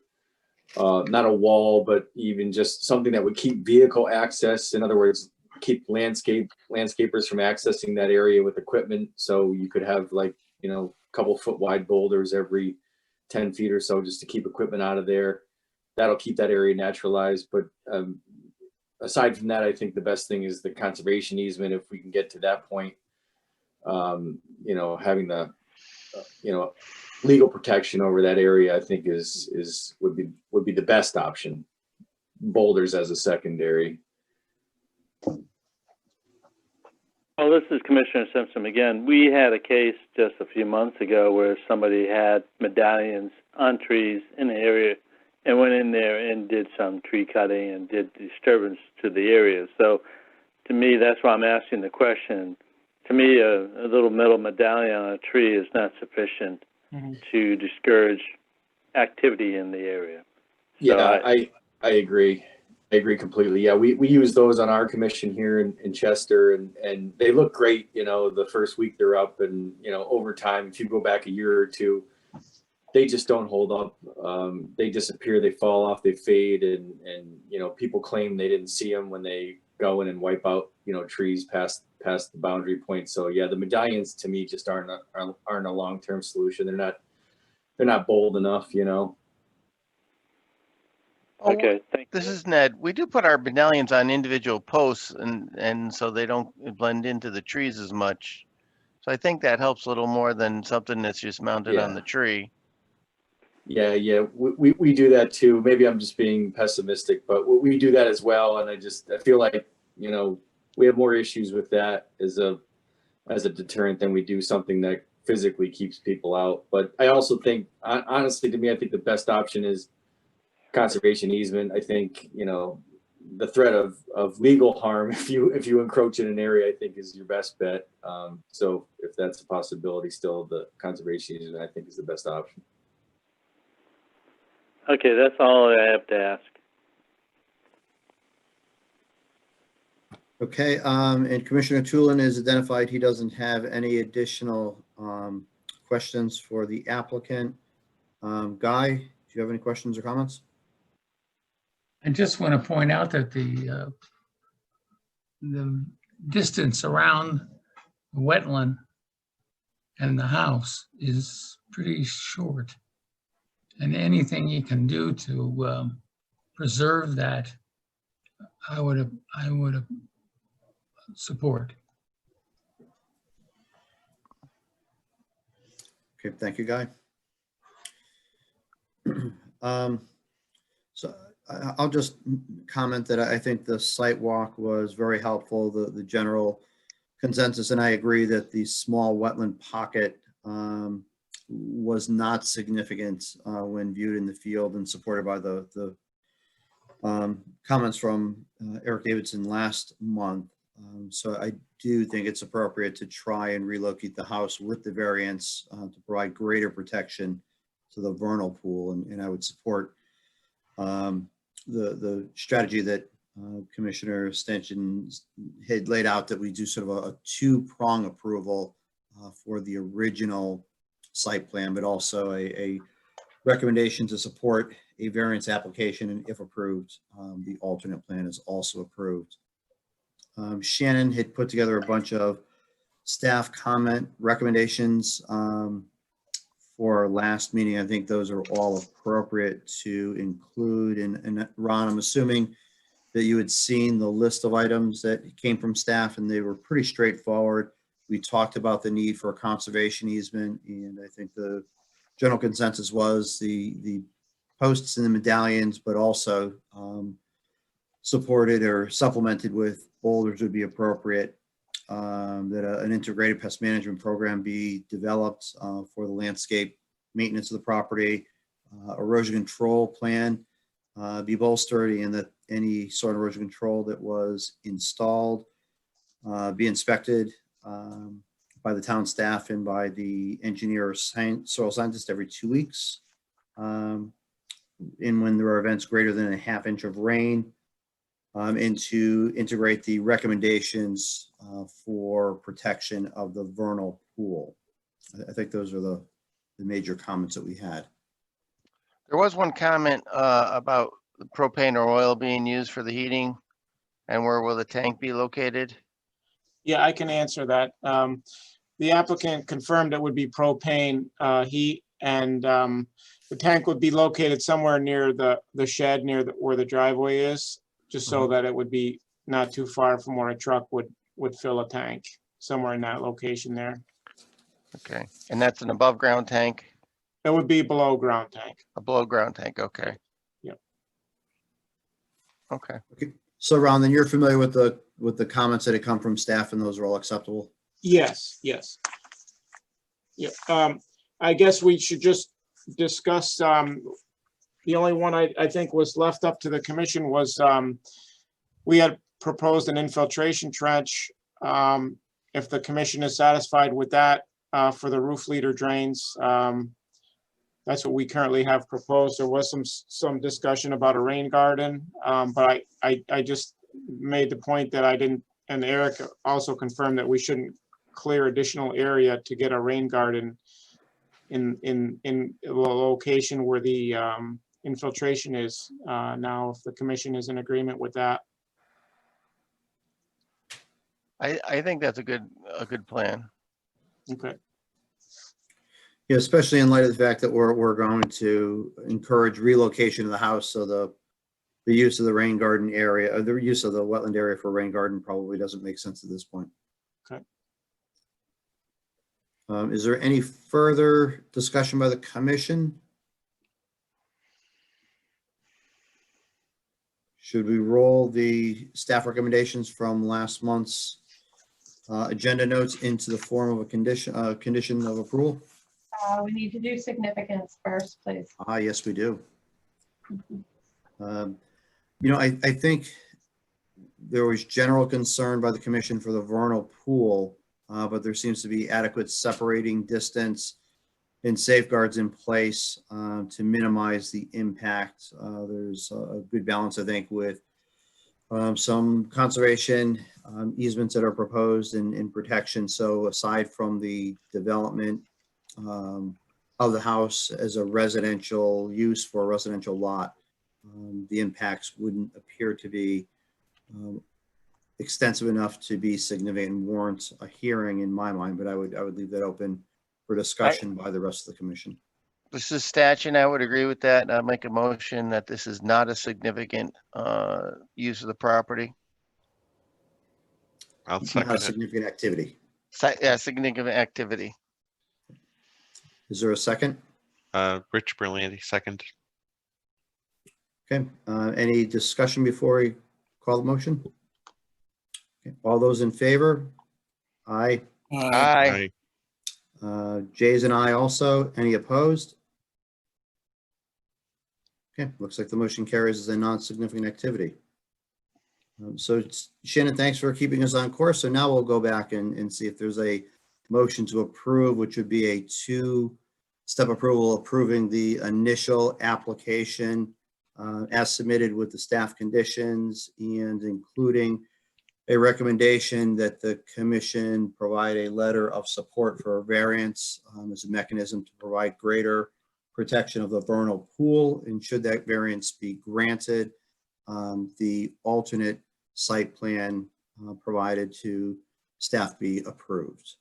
S12: not a wall, but even just something that would keep vehicle access. In other words, keep landscapers from accessing that area with equipment. So you could have like, a couple foot wide boulders every 10 feet or so, just to keep equipment out of there. That'll keep that area naturalized. But aside from that, I think the best thing is the conservation easement. If we can get to that point, having the, legal protection over that area, I think would be the best option. Boulders as a secondary.
S9: Well, this is Commissioner Simpson again. We had a case just a few months ago where somebody had medallions on trees in the area and went in there and did some tree cutting and did disturbance to the area. So to me, that's why I'm asking the question. To me, a little metal medallion on a tree is not sufficient to discourage activity in the area. So
S12: Yeah, I agree. I agree completely. Yeah, we use those on our commission here in Chester, and they look great, the first week they're up, and, over time, if you go back a year or two, they just don't hold up. They disappear, they fall off, they fade, and people claim they didn't see them when they go in and wipe out, trees past the boundary point. So yeah, the medallions to me just aren't a long-term solution. They're not bold enough,
S9: Okay, thank you.
S7: This is Ned. We do put our medallions on individual posts, and so they don't blend into the trees as much. So I think that helps a little more than something that's just mounted on the tree.
S12: Yeah, we do that too. Maybe I'm just being pessimistic, but we do that as well. And I feel like, we have more issues with that as a deterrent than we do something that physically keeps people out. But I also think, honestly, to me, I think the best option is conservation easement. I think, the threat of legal harm if you encroach in an area, I think is your best bet. So if that's a possibility, still the conservation easement, I think, is the best option.
S9: Okay, that's all I have to ask.
S2: Okay, and Commissioner Tulin has identified he doesn't have any additional questions for the applicant. Guy, do you have any questions or comments?
S10: I just want to point out that the distance around the wetland and the house is pretty short. And anything you can do to preserve that, I would support.
S2: Okay, thank you, Guy. So I'll just comment that I think the site walk was very helpful. The general consensus, and I agree that the small wetland pocket was not significant when viewed in the field and supported by the comments from Eric Davidson last month. So I do think it's appropriate to try and relocate the house with the variance to provide greater protection to the vernal pool, and I would support the strategy that Commissioner Stanchion had laid out, that we do sort of a two-prong approval for the original site plan, but also a recommendation to support a variance application, and if approved, the alternate plan is also approved. Shannon had put together a bunch of staff comment recommendations for our last meeting. I think those are all appropriate to include. And Ron, I'm assuming that you had seen the list of items that came from staff, and they were pretty straightforward. We talked about the need for a conservation easement, and I think the general consensus was the posts and the medallions, but also supported or supplemented with boulders would be appropriate. That an integrated pest management program be developed for the landscape maintenance of the property, erosion control plan be bolstered, and that any sort of erosion control that was installed be inspected by the town staff and by the engineer or soil scientist every 2 weeks. And when there are events greater than a ½ inch of rain, and to integrate the recommendations for protection of the vernal pool. I think those are the major comments that we had.
S7: There was one comment about the propane or oil being used for the heating, and where will the tank be located?
S11: Yeah, I can answer that. The applicant confirmed it would be propane heat, and the tank would be located somewhere near the shed, near where the driveway is, just so that it would be not too far from where a truck would fill a tank, somewhere in that location there.
S7: Okay, and that's an above ground tank,
S11: It would be below ground tank.
S7: a below ground tank, okay.
S11: Yep.
S7: Okay,
S2: So Ron, then you're familiar with the comments that had come from staff, and those are all acceptable?
S11: Yes, yes. Yeah, I guess we should just discuss, the only one I think was left up to the commission was, we had proposed an infiltration trench. If the commission is satisfied with that, for the roof leader drains, that's what we currently have proposed. There was some discussion about a rain garden, but I just made the point that I didn't, and Eric also confirmed that we shouldn't clear additional area to get a rain garden in the location where the infiltration is now, if the commission is in agreement with that.
S7: I think that's a good plan.
S11: Okay.
S2: Yeah, especially in light of the fact that we're going to encourage relocation of the house, so the use of the rain garden area, or the use of the wetland area for rain garden probably doesn't make sense at this point.
S11: Okay.
S2: Is there any further discussion by the commission? Should we roll the staff recommendations from last month's agenda notes into the form of a condition of approval?
S1: We need to do significance first, please.
S2: Yes, we do. I think there was general concern by the commission for the vernal pool, but there seems to be adequate separating distance and safeguards in place to minimize the impact. There's a good balance, I think, with some conservation easements that are proposed and protection. So aside from the development of the house as a residential use for a residential lot, the impacts wouldn't appear to be extensive enough to be significant and warrant a hearing in my mind, but I would leave that open for discussion by the rest of the commission.
S7: This is statute, and I would agree with that. I'll make a motion that this is not a significant use of the property.
S4: I'll
S2: It's not
S4: second
S2: a
S4: it.
S2: significant activity.
S7: Yeah, significant activity.
S2: Is there a second?
S4: Rich Berlanti, second.
S2: Okay, any discussion before we call the motion? Okay. All those in favor? Aye.
S7: Aye.
S2: Jay's and I also. Any opposed? Okay, looks like the motion carries as a non-significant activity. So Shannon, thanks for keeping us on course. So now we'll go back and see if there's a motion to approve, which would be a two-step approval approving the initial application as submitted with the staff conditions and including a recommendation that the commission provide a letter of support for a variance as a mechanism to provide greater protection of the vernal pool. And should that variance be granted, the alternate site plan provided to staff be approved.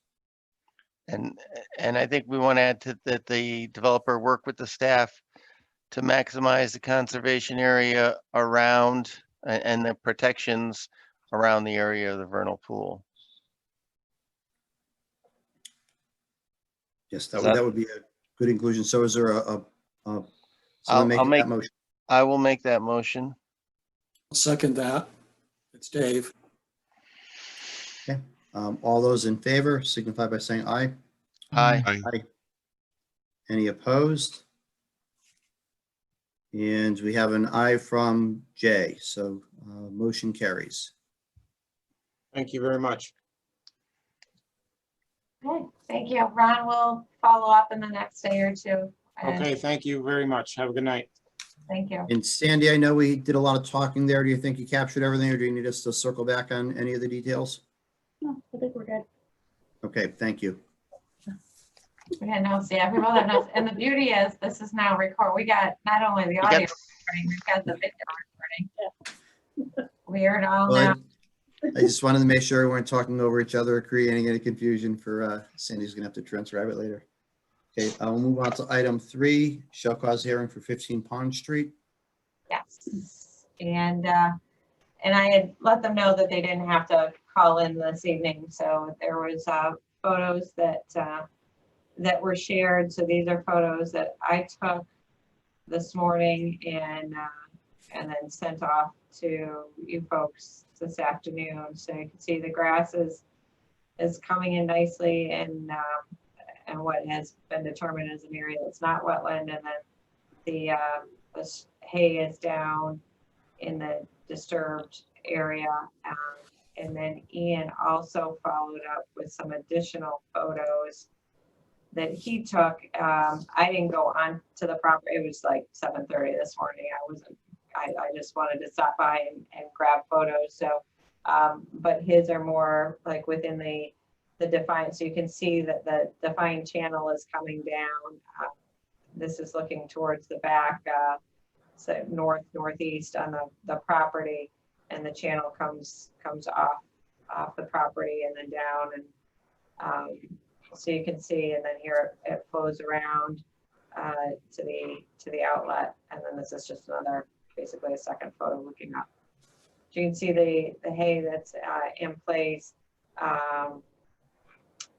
S7: And I think we want to add that the developer work with the staff to maximize the conservation area around and the protections around the area of the vernal pool.
S2: Yes,
S7: Is
S2: that would be good inclusion. So is there a
S7: I'll
S2: someone make
S7: make-
S2: that motion?
S7: I will make that motion.
S6: I'll second that. It's Dave.
S2: All those in favor signify by saying aye.
S7: Aye.
S2: Aye. Any opposed? And we have an aye from Jay, so motion carries.
S11: Thank you very much.
S1: Okay, thank you. Ron will follow up in the next day or two. And
S11: Okay, thank you very much. Have a good night.
S1: Thank you.
S2: And Sandy, I know we did a lot of talking there. Do you think you captured everything, or do you need us to circle back on any of the details?
S1: No, I think we're good.
S2: Okay, thank you.
S1: Yeah, no, see, everyone that knows, and the beauty is, this is now record, we got not only the
S7: got-
S1: audio recording, we've got the video recording. We heard all
S2: Well,
S1: now.
S2: I just wanted to make sure we weren't talking over each other, or creating any confusion for Sandy's gonna have to transcribe it later. Okay, we'll move on to item 3, shall cause hearing for 15 Pond Street.
S1: Yes, and I had let them know that they didn't have to call in this evening, so there was photos that were shared. So these are photos that I took this morning and then sent off to you folks this afternoon. So you can see the grass is coming in nicely, and what has been determined as an area that's not wetland, and then the hay is down in the disturbed area. And then Ian also followed up with some additional photos that he took. I didn't go on to the property. It was like 7:30 this morning. I just wanted to stop by and grab photos. So, but his are more like within the defined, so you can see that the defined channel is coming down. This is looking towards the back, so northeast on the property, and the channel comes off the property and then down, and so you can see, and then here it flows around to the outlet, and then this is just another, basically a second photo looking up. So you can see the hay that's in place,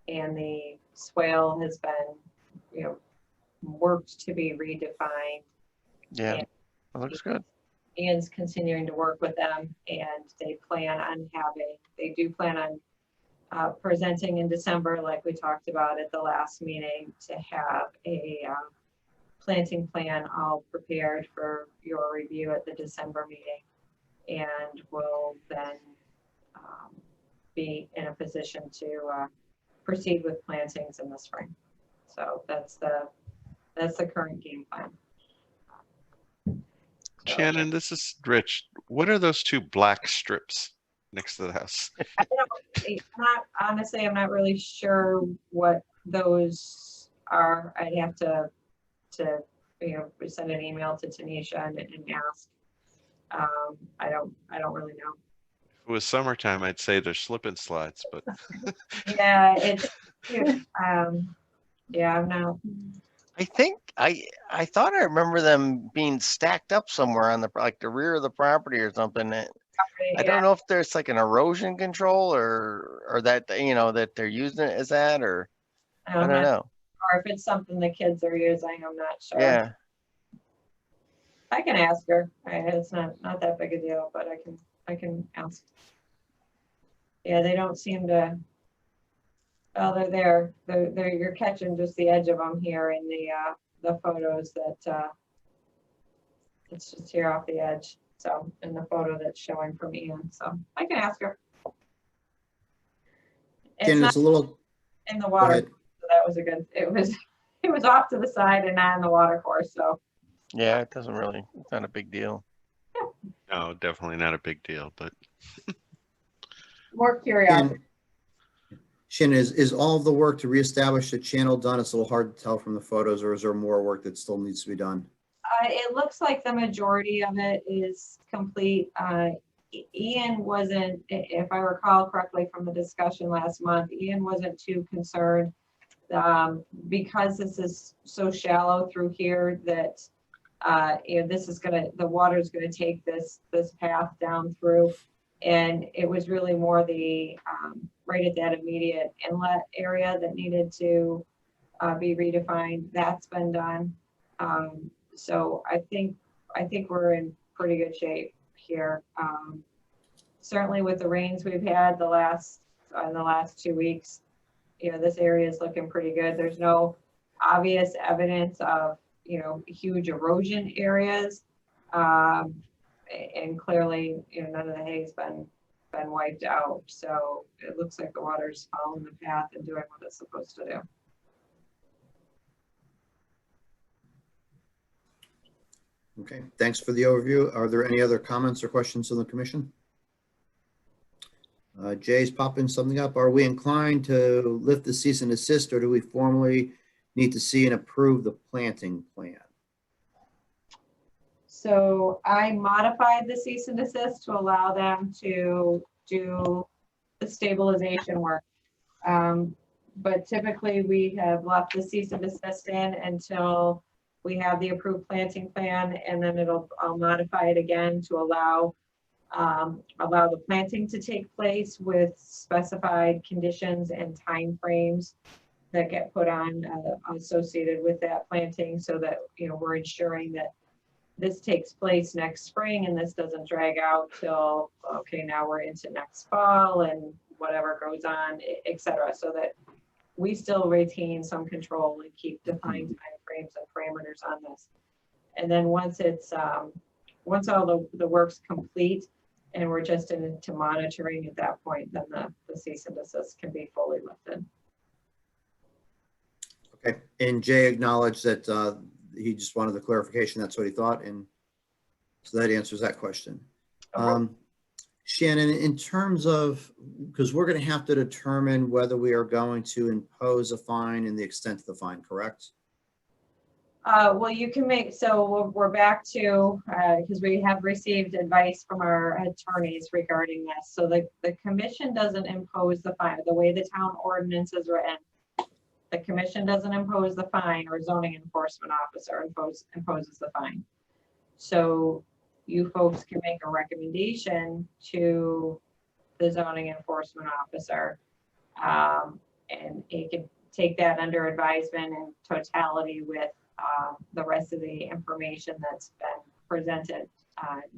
S1: and the swale has been, worked to be redefined.
S7: Yeah,
S1: And
S7: that looks good.
S1: Ian's continuing to work with them, and they do plan on presenting in December, like we talked about at the last meeting, to have a planting plan all prepared for your review at the December meeting. And will then be in a position to proceed with plantings in the spring. So that's the current game plan.
S4: Shannon, this is Rich. What are those two black strips next to the house?
S1: Honestly, I'm not really sure what those are. I'd have to send an email to Tanisha and ask. I don't really know.
S4: If it was summertime, I'd say they're slip and slides, but
S1: Yeah, I'm not.
S7: I think I thought I remember them being stacked up somewhere on the rear of the property or something. I don't know if there's like an erosion control or that that they're using it as that, or I don't know.
S1: Or if it's something the kids are using, I'm not sure.
S7: Yeah.
S1: I can ask her. It's not that big a deal, but I can ask. Yeah, they don't seem to. Oh, they're there. They're you're catching just the edge of them here in the photos that it's just here off the edge. So in the photo that's showing from Ian, so I can ask her.
S2: Ken, it's a little.
S1: In the water, so that was a good. It was off to the side and not in the water course. So
S7: Yeah, it's not a big deal.
S4: no, definitely not a big deal. But
S1: more curiosity.
S2: Shannon, is all of the work to reestablish the channel done? It's a little hard to tell from the photos, or is there more work that still needs to be done?
S1: It looks like the majority of it is complete. Ian wasn't, if I recall correctly from the discussion last month, Ian wasn't too concerned because this is so shallow through here that this is the water is going to take this path down through, and it was really more the right at that immediate inlet area that needed to be redefined. That's been done. So I think we're in pretty good shape here. Certainly with the rains we've had in the last 2 weeks, you know, this area is looking pretty good. There's no obvious evidence of, you know, huge erosion areas. And clearly, you know, none of the hay's been wiped out. So it looks like the water's following the path and doing what it's supposed to do.
S2: Okay, thanks for the overview. Are there any other comments or questions from the commission? Jay's popping something up. Are we inclined to lift the cease and desist, or do we formally need to see and approve the planting plan?
S1: So I modified the cease and desist to allow them to do the stabilization work. But typically we have left the cease and desist in until we have the approved planting plan, and then I'll modify it again to allow the planting to take place with specified conditions and timeframes that get put on associated with that planting, so that, you know, we're ensuring that this takes place next spring and this doesn't drag out till, okay, now we're into next fall and whatever goes on, et cetera, so that we still retain some control and keep defined timeframes and parameters on this. And then once all the work's complete and we're just into monitoring at that point, then the cease and desist can be fully lifted.
S2: Okay, and Jay acknowledged that he just wanted the clarification. That's what he thought, and so that answers that question.
S1: Okay.
S2: Shannon, in terms of, because we're going to have to determine whether we are going to impose a fine and the extent of the fine, correct?
S1: Well, you can make, so we're back to, because we have received advice from our attorneys regarding this. So the commission doesn't impose the fine. The way the town ordinance is written, the commission doesn't impose the fine, or zoning enforcement officer imposes the fine. So you folks can make a recommendation to the zoning enforcement officer, and he can take that under advisement in totality with the rest of the information that's been presented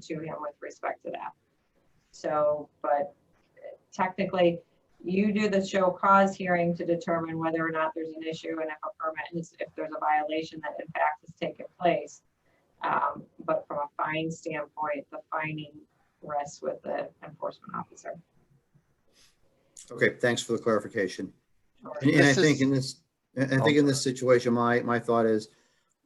S1: to him with respect to that. So, but technically, you do the show cause hearing to determine whether or not there's an issue and if a permit is, if there's a violation that in fact has taken place. But from a fine standpoint, the fining rests with the enforcement officer.
S2: Okay, thanks for the clarification.
S1: Sure.
S2: And I think in this situation, my thought is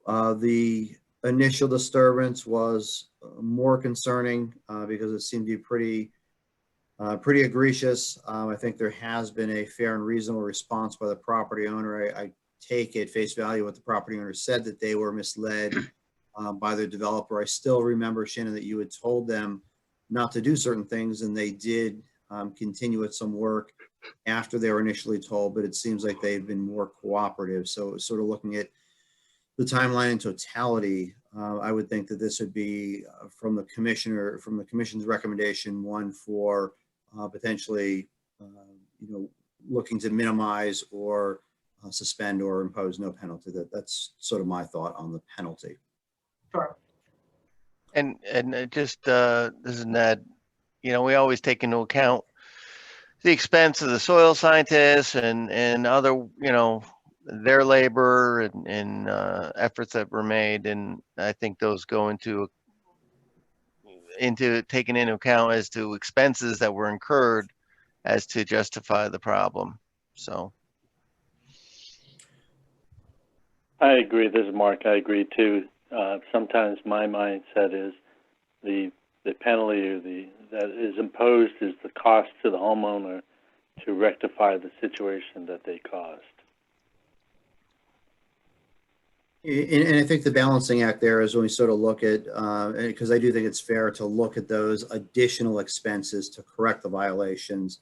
S2: the initial disturbance was more concerning because it seemed to be pretty egregious. I think there has been a fair and reasonable response by the property owner. I take at face value what the property owner said, that they were misled by the developer. I still remember, Shannon, that you had told them not to do certain things, and they did continue with some work after they were initially told, but it seems like they've been more cooperative. So sort of looking at the timeline in totality, I would think that this would be from the commission's recommendation, one for potentially, looking to minimize or suspend or impose no penalty. That's sort of my thought on the penalty.
S1: Sure.
S7: And just, this is Ned, we always take into account the expense of the soil scientists and other, their labor and efforts that were made. And I think those go into taking into account as to expenses that were incurred as to justify the problem. So.
S9: I agree. This is Mark. I agree too. Sometimes my mindset is the penalty that is imposed is the cost to the homeowner to rectify the situation that they caused.
S2: And I think the balancing act there is when we sort of look at, because I do think it's fair to look at those additional expenses to correct the violations.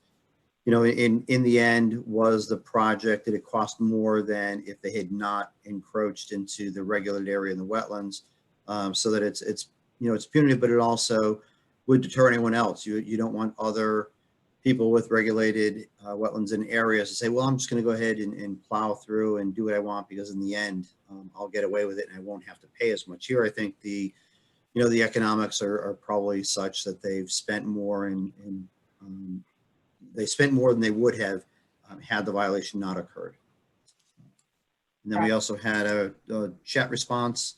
S2: In the end, was the project, did it cost more than if they had not encroached into the regulated area in the wetlands? So that it's punitive, but it also would deter anyone else. You don't want other people with regulated wetlands in areas to say, well, I'm just going to go ahead and plow through and do what I want because in the end, I'll get away with it and I won't have to pay as much. Here, I think the economics are probably such that they've spent more they spent more than they would have had the violation not occurred. And then we also had a chat response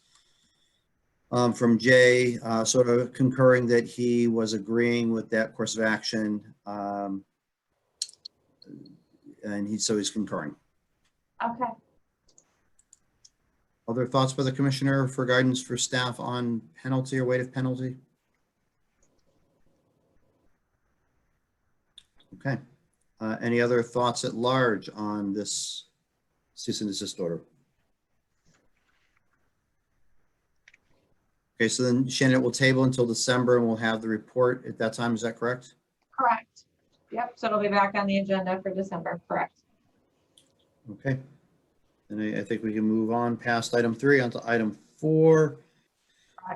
S2: from Jay, sort of concurring that he was agreeing with that course of action. And he's concurring.
S1: Okay.
S2: Other thoughts by the commissioner for guidance for staff on penalty or weight of penalty? Okay. Any other thoughts at large on this cease and desist order? Okay, so then Shannon will table until December and we'll have the report at that time. Is that correct?
S1: Correct. Yep. So it'll be back on the agenda for December. Correct.
S2: Okay. And I think we can move on past item 3 onto item 4.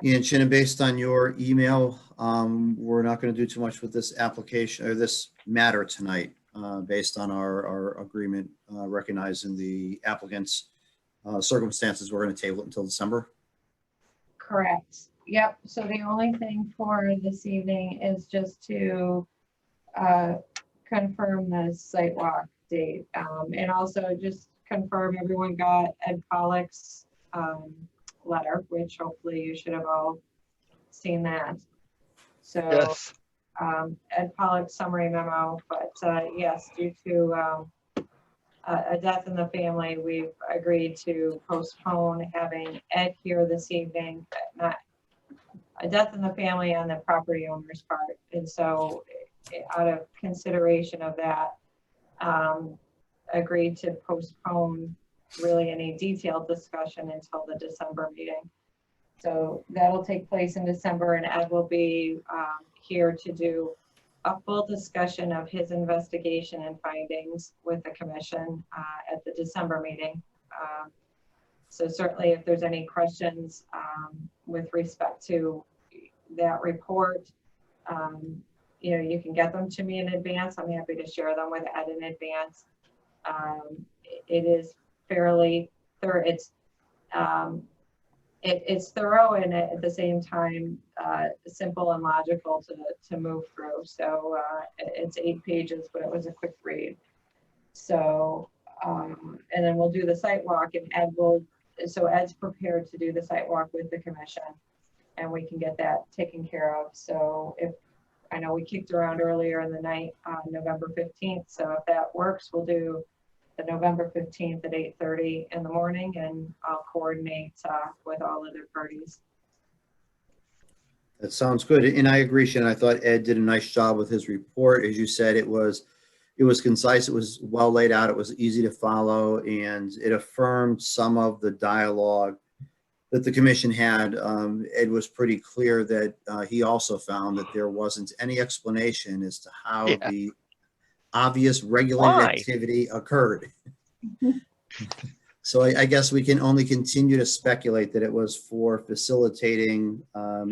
S2: And Shannon, based on your email, we're not going to do too much with this application or this matter tonight, based on our agreement, recognizing the applicant's circumstances. We're going to table it until December.
S1: Correct. Yep. So the only thing for this evening is just to confirm the site walk date, and also just confirm everyone got Ed Pollack's letter, which hopefully you should have all seen that. So
S7: Yes.
S1: Ed Pollack's summary memo, but yes, due to a death in the family, we've agreed to postpone having Ed here this evening, but not a death in the family on the property owner's part. And so out of consideration of that, agreed to postpone really any detailed discussion until the December meeting. So that'll take place in December, and Ed will be here to do a full discussion of his investigation and findings with the commission at the December meeting. So certainly if there's any questions with respect to that report, you can get them to me in advance. I'm happy to share them with Ed in advance. It is fairly thorough. It's thorough and at the same time simple and logical to move through. So it's 8 pages, but it was a quick read. So and then we'll do the site walk, and Ed's prepared to do the site walk with the commission, and we can get that taken care of. So if I know we kicked around earlier in the night on November 15th, so if that works, we'll do the November 15th at 8:30 in the morning, and I'll coordinate with all other parties.
S2: That sounds good. And I agree, Shannon. I thought Ed did a nice job with his report. As you said, it was concise, it was well laid out, it was easy to follow, and it affirmed some of the dialogue that the commission had. Ed was pretty clear that he also found that there wasn't any explanation as to how the obvious regulated activity occurred. So I guess we can only continue to speculate that it was for facilitating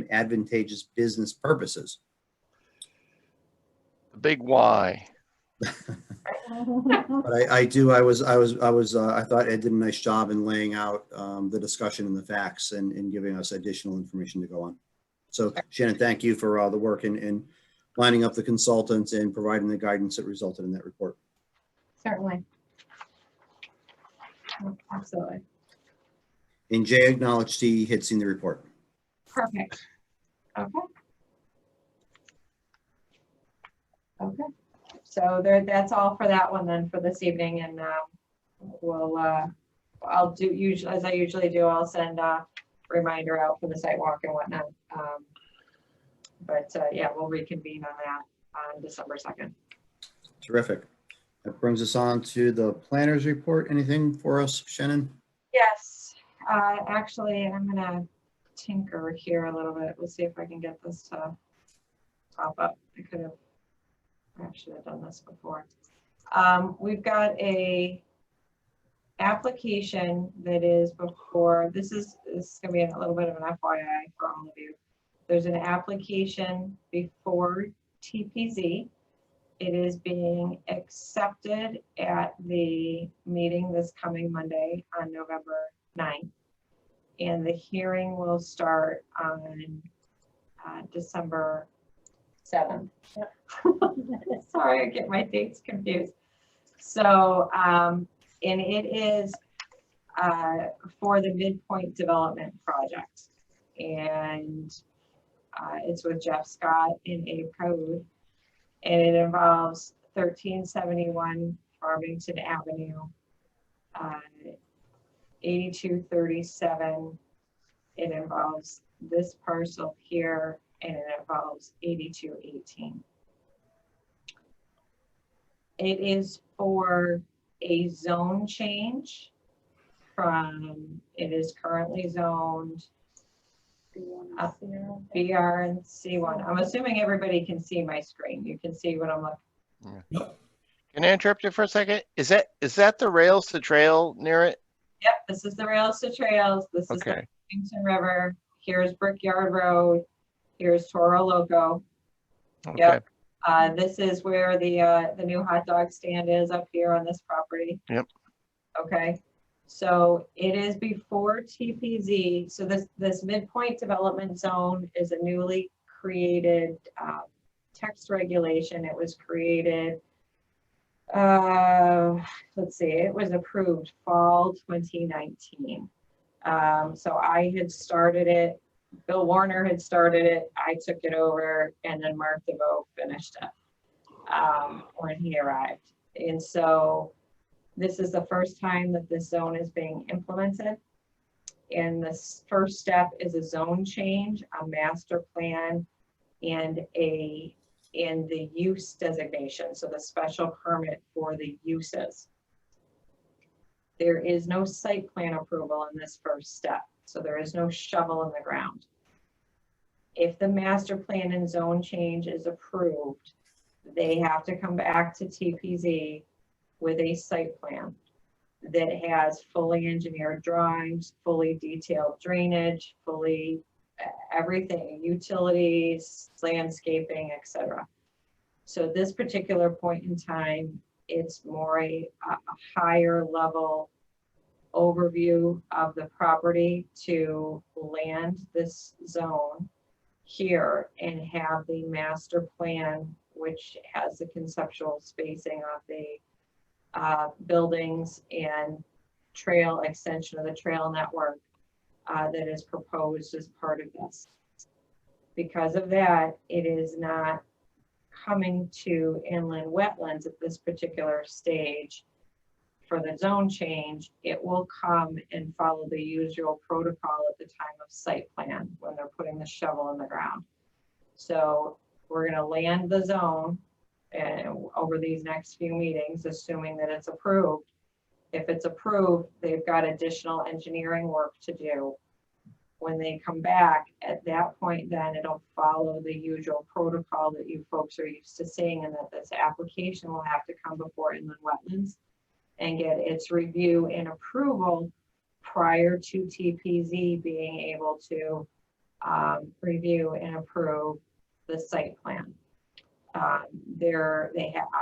S2: advantageous business purposes.
S7: The big why.
S2: But I thought Ed did a nice job in laying out the discussion and the facts and giving us additional information to go on. So Shannon, thank you for the work in lining up the consultants and providing the guidance that resulted in that report.
S1: Certainly. Absolutely.
S2: And Jay acknowledged he had seen the report.
S1: Perfect. Okay. Okay. So that's all for that one then for this evening, and I'll do usually as I usually do. I'll send a reminder out for the site walk and whatnot. But yeah, we'll reconvene on that on December 2nd.
S2: Terrific. That brings us on to the planner's report. Anything for us, Shannon?
S1: Yes. Actually, I'm gonna tinker here a little bit. We'll see if I can get this to pop up. I should have done this before. We've got a application that is before, this is gonna be a little bit of an FYI for all of you. There's an application before TPZ It is being accepted at the meeting this coming Monday on November 9th. And the hearing will start on December 7th. Sorry, I get my dates confused. So, and it is for the Midpoint Development Project. And it's with Jeff Scott in A Code. And it involves 1371 Farmington Avenue, 8237. It involves this parcel here, and it involves 8218. It is for a zone change from, it is currently zoned BR and C1. I'm assuming everybody can see my screen. You can see what I'm looking.
S7: Can I interrupt you for a second? Is that the rails to trail near it?
S1: Yep, this is the rails to trails. This is the
S7: Okay.
S1: Kingston River. Here's Brickyard Road. Here's Toro Loco.
S7: Okay.
S1: Yep. This is where the new hot dog stand is up here on this property.
S7: Yep.
S1: Okay. So it is before TPZ. So this midpoint development zone is a newly created text regulation. It was created, let's see, it was approved fall 2019. So I had started it, Bill Warner had started it, I took it over, and then Mark DeVoe finished it when he arrived. And so this is the first time that this zone is being implemented. And this first step is a zone change, a master plan, and the use designation, so the special permit for the uses. There is no site plan approval in this first step, so there is no shovel in the ground. If the master plan and zone change is approved, they have to come back to TPZ with a site plan that has fully engineered drawings, fully detailed drainage, fully everything, utilities, landscaping, etc. So this particular point in time, it's more a higher level overview of the property to land this zone here and have the master plan, which has the conceptual spacing of the buildings and trail extension of the trail network that is proposed as part of this. Because of that, it is not coming to inland wetlands at this particular stage for the zone change. It will come and follow the usual protocol at the time of site plan when they're putting the shovel in the ground. So we're going to land the zone over these next few meetings, assuming that it's approved. If it's approved, they've got additional engineering work to do. When they come back, at that point, then it'll follow the usual protocol that you folks are used to seeing, and that this application will have to come before inland wetlands and get its review and approval prior to TPZ being able to review and approve the site plan.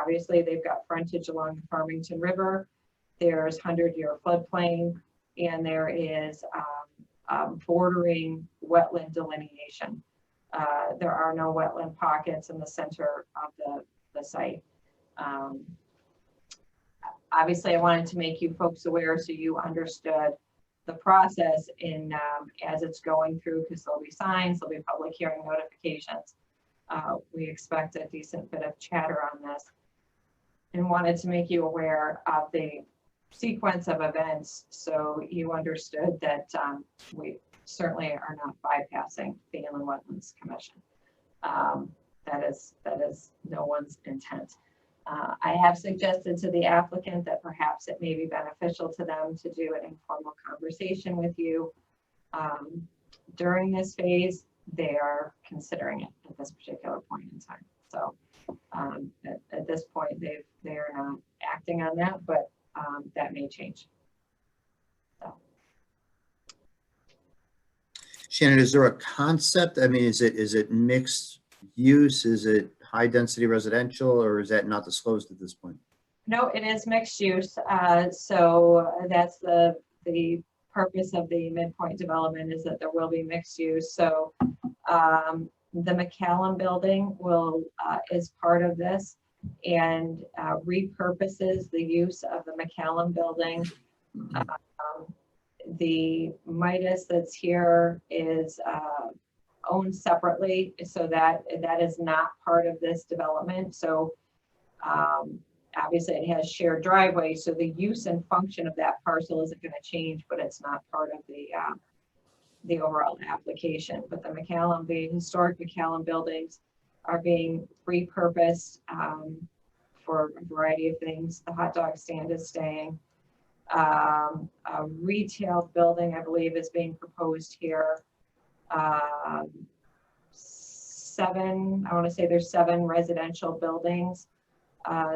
S1: Obviously they've got frontage along the Farmington River. There's 100-year floodplain, and there is bordering wetland delineation. There are no wetland pockets in the center of the site. Obviously, I wanted to make you folks aware so you understood the process in as it's going through, because there'll be signs, there'll be public hearing notifications. We expect a decent bit of chatter on this, and wanted to make you aware of the sequence of events so you understood that we certainly are not bypassing the Inland Wetlands Commission. That is no one's intent. I have suggested to the applicant that perhaps it may be beneficial to them to do an informal conversation with you during this phase. They are considering it at this particular point in time. So at this point, they are not acting on that, but that may change. So.
S2: Shannon, is there a concept? I mean, is it mixed use? Is it high-density residential, or is that not disclosed at this point?
S1: No, it is mixed use. So that's the purpose of the midpoint development, is that there will be mixed use. So the McCallum building is part of this, and repurposes the use of the McCallum building. The Midas that's here is owned separately, so that is not part of this development. So obviously it has shared driveway, so the use and function of that parcel isn't going to change, but it's not part of the overall application. But the McCallum, the historic McCallum buildings are being repurposed for a variety of things. The hot dog stand is staying. A retail building, I believe, is being proposed here. I want to say there's 7 residential buildings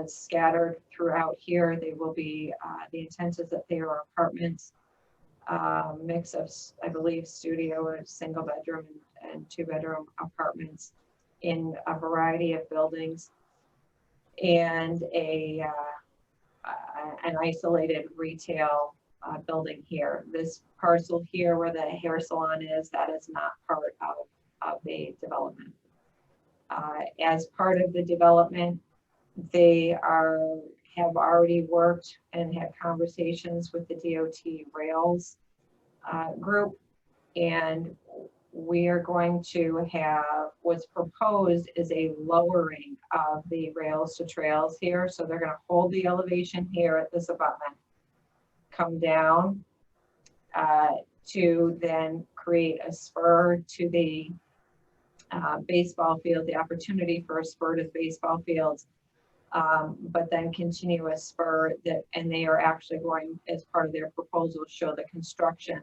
S1: scattered throughout here. They will be, the intent is that they are apartments, mix of, I believe, studio, a single bedroom and 2-bedroom apartments in a variety of buildings, and an isolated retail building here. This parcel here where the hair salon is, that is not part of the development. As part of the development, they have already worked and had conversations with the DOT Rails group, and we are going to have, what's proposed is a lowering of the rails to trails here. So they're going to hold the elevation here at this abutment, come down to then create a spur to the baseball field, the opportunity for a spur to baseball fields, but then continue a spur that, and they are actually going, as part of their proposal, show the construction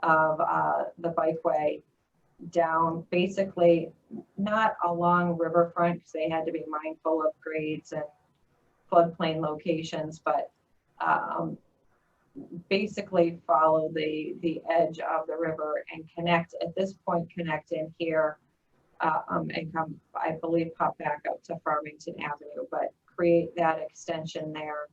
S1: of the bikeway down, basically not along riverfront, because they had to be mindful of grades and floodplain locations, but basically follow the edge of the river and connect, at this point, connect in here and come, I believe, pop back up to Farmington Avenue, but create that extension there.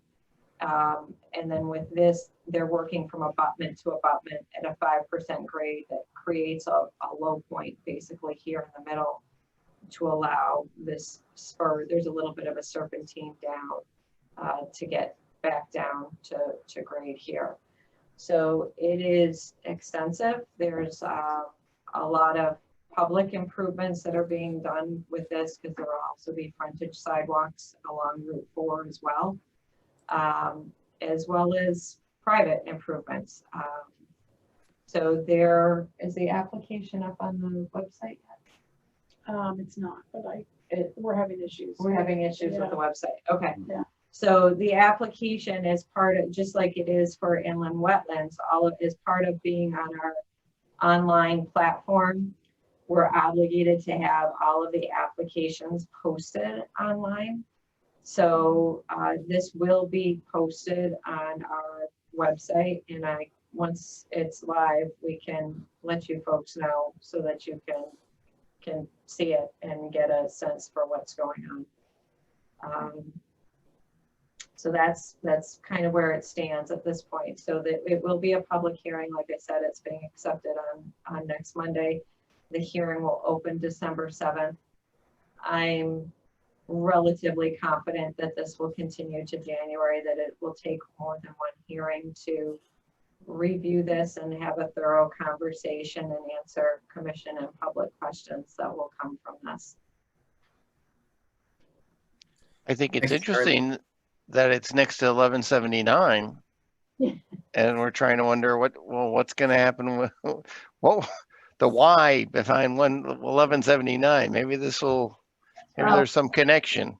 S1: And then with this, they're working from abutment to abutment at a 5% grade that creates a low point basically here in the middle to allow this spur. There's a little bit of a serpentine down to get back down to grade here. So it is extensive. There's a lot of public improvements that are being done with this, because there will also be frontage sidewalks along Route 4 as well as private improvements. So there is the application up on the website yet?
S13: It's not, but we're having issues.
S1: We're having issues with the website. Okay.
S13: Yeah.
S1: So the application is part of, just like it is for inland wetlands, all of is part of being on our online platform. We're obligated to have all of the applications posted online. So this will be posted on our website, and once it's live, we can let you folks know so that you can see it and get a sense for what's going on. So that's kind of where it stands at this point. So that it will be a public hearing. Like I said, it's being accepted on next Monday. The hearing will open December 7th. I'm relatively confident that this will continue to January, that it will take more than one hearing to review this and have a thorough conversation and answer commission and public questions that will come from this.
S7: I think it's
S2: Thanks, Karen.
S7: interesting that it's next to 1179. And we're trying to wonder what's going to happen with the why behind 1179. Maybe there's some connection.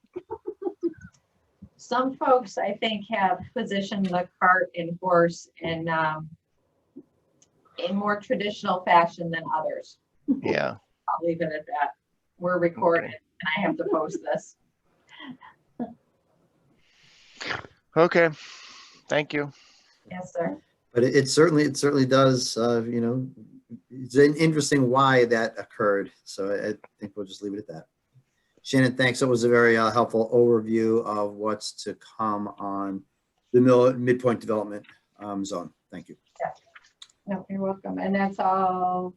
S1: Some folks, I think, have positioned the cart and horse in more traditional fashion than others.
S7: Yeah.
S1: I'll leave it at that. We're recorded, and I have to post this.
S7: Okay. Thank you.
S1: Yes, sir.
S2: But it certainly does, it's an interesting why that occurred. So I think we'll just leave it at that. Shannon, thanks. That was a very helpful overview of what's to come on the midpoint development zone. Thank you.
S1: No, you're welcome. And that's all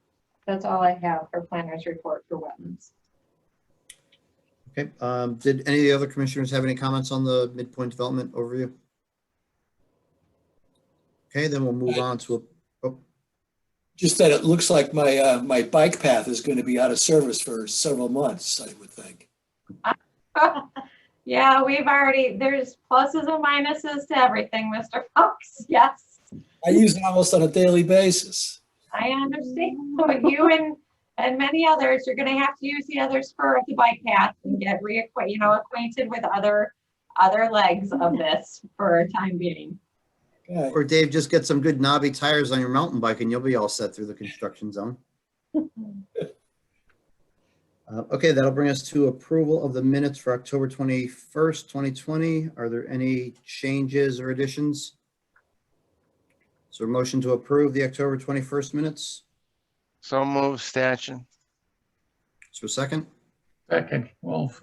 S1: I have for planner's report for wetlands.
S2: Okay. Did any of the other commissioners have any comments on the midpoint development overview? Okay, then we'll move on to
S6: Just that it looks like my my bike path is going to be out of service for several months, I would think.
S1: Yeah, there's pluses and minuses to everything, Mr. Fox. Yes,
S6: I use it almost on a daily basis.
S1: I understand. But you and many others, you're gonna have to use the other spur of the bike path and get acquainted with other legs of this for a time being.
S6: Okay.
S2: or Dave, just get some good knobby tires on your mountain bike and you'll be all set through the construction zone. Okay, that'll bring us to approval of the minutes for October 21st, 2020. Are there any changes or additions? So a motion to approve the October 21st minutes?
S7: So move, Stanchion.
S2: So a second?
S10: Second, Wolf.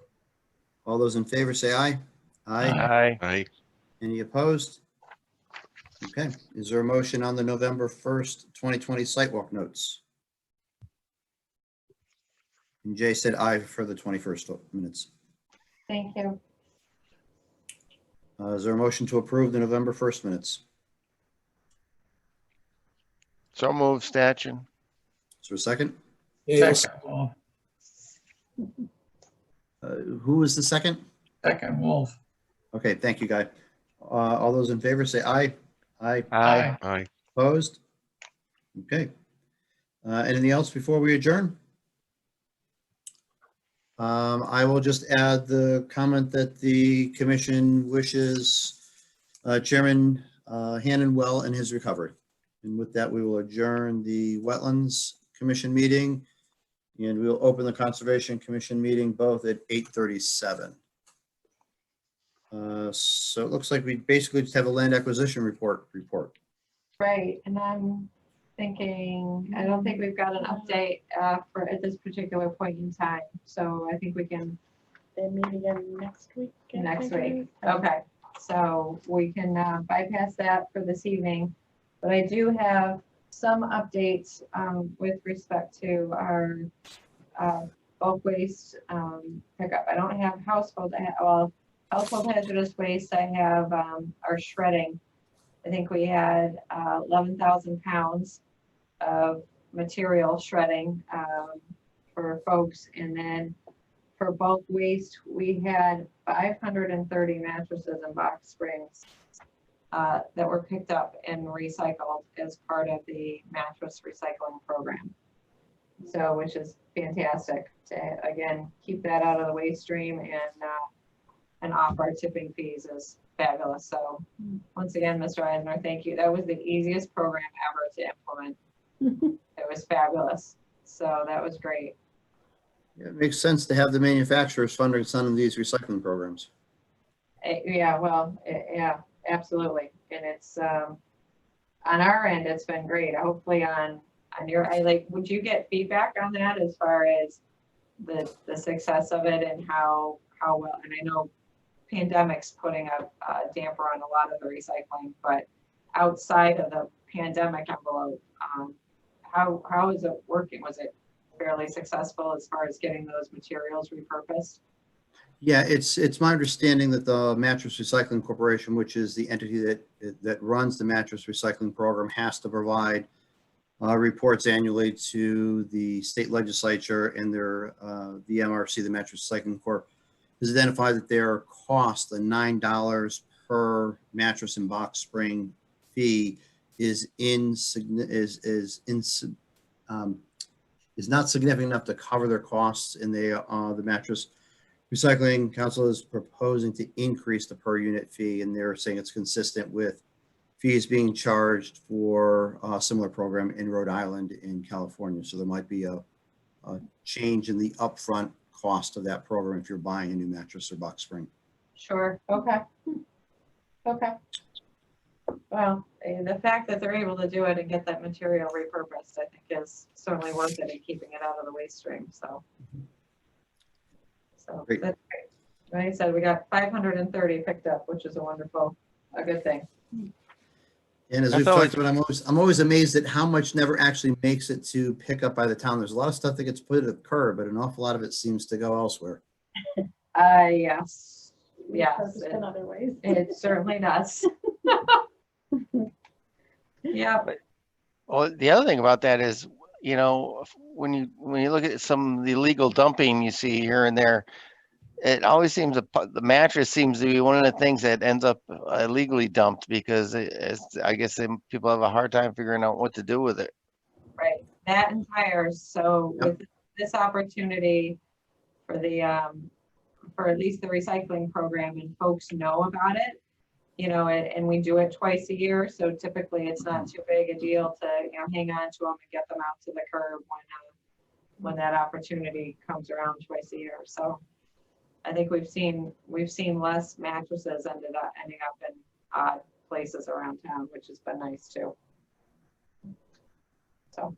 S2: All those in favor say aye. Aye.
S7: Aye.
S4: Aye.
S2: Any opposed? Okay, is there a motion on the November 1st, 2020 sidewalk notes? And Jay said aye for the 21st minutes.
S1: Thank you.
S2: Is there a motion to approve the November 1st minutes?
S7: So move, Stanchion.
S2: Is there a second?
S6: Yeah,
S10: Second, Wolf.
S2: Who is the second?
S10: Second, Wolf.
S2: Okay, thank you, Guy. All those in favor say aye. Aye.
S7: Aye.
S4: Aye.
S2: Opposed? Okay. Anything else before we adjourn? I will just add the comment that the commission wishes Chairman Hannon well in his recovery. And with that, we will adjourn the Wetlands Commission meeting and we'll open the Conservation Commission meeting both at 8:37. So it looks like we basically just have a land acquisition report.
S1: Right, and I'm thinking, I don't think we've got an update for at this particular point in time. So I think we can
S13: They meet again next week. I
S1: next
S13: think.
S1: week. Okay, so we can bypass that for this evening. But I do have some updates with respect to our bulk waste pickup. I don't have household hazardous waste. I have our shredding. I think we had 11,000 pounds of material shredding for folks. And then for bulk waste, we had 530 mattresses and box springs that were picked up and recycled as part of the mattress recycling program. So, which is fantastic to, again, keep that out of the waste stream and off our tipping fees is fabulous. So once again, Mr. Eisner, thank you. That was the easiest program ever to implement. It was fabulous. So that was great.
S2: It makes sense to have the manufacturers funding some of these recycling programs.
S1: Yeah, well, yeah, absolutely. And it's on our end, it's been great. Hopefully on your, would you get feedback on that as far as the success of it and how well? And I know pandemic's putting a damper on a lot of the recycling, but outside of the pandemic envelope, how is it working? Was it fairly successful as far as getting those materials repurposed?
S2: Yeah, it's my understanding that the Mattress Recycling Corporation, which is the entity that runs the mattress recycling program, has to provide reports annually to the state legislature, and their the MRC, the Mattress Recycling Corp, has identified that their cost, the $9 per mattress and box spring fee, is not significant enough to cover their costs, and the Mattress Recycling Council is proposing to increase the per unit fee, and they're saying it's consistent with fees being charged for a similar program in Rhode Island and California. So there might be a change in the upfront cost of that program if you're buying a new mattress or box spring.
S1: Sure. Okay. Okay. Well, the fact that they're able to do it and get that material repurposed, I think is certainly worth it in keeping it out of the waste stream. So So
S2: Great.
S1: that's great. Like I said, we got 530 picked up, which is a good thing.
S2: And as
S7: I
S2: we've
S7: thought
S2: talked about, I'm always amazed at how much never actually makes it to pick up by the town. There's a lot of stuff that gets put at the curb, but an awful lot of it seems to go elsewhere.
S1: Yes, yes,
S13: Purposed in other ways.
S1: it certainly does. Yeah,
S7: Well, the other thing about that is, you know, when you look at some of the illegal dumping you see here and there, it always seems the mattress seems to be one of the things that ends up illegally dumped because I guess people have a hard time figuring out what to do with it.
S1: right, that and tires. So
S2: Yep.
S1: with this opportunity for for at least the recycling program, and folks know about it, you know, and we do it twice a year. So typically it's not too big a deal to, you know, hang on to them and get them out to the curb when that opportunity comes around twice a year. So I think we've seen less mattresses ending up in odd places around town, which has been nice too. So,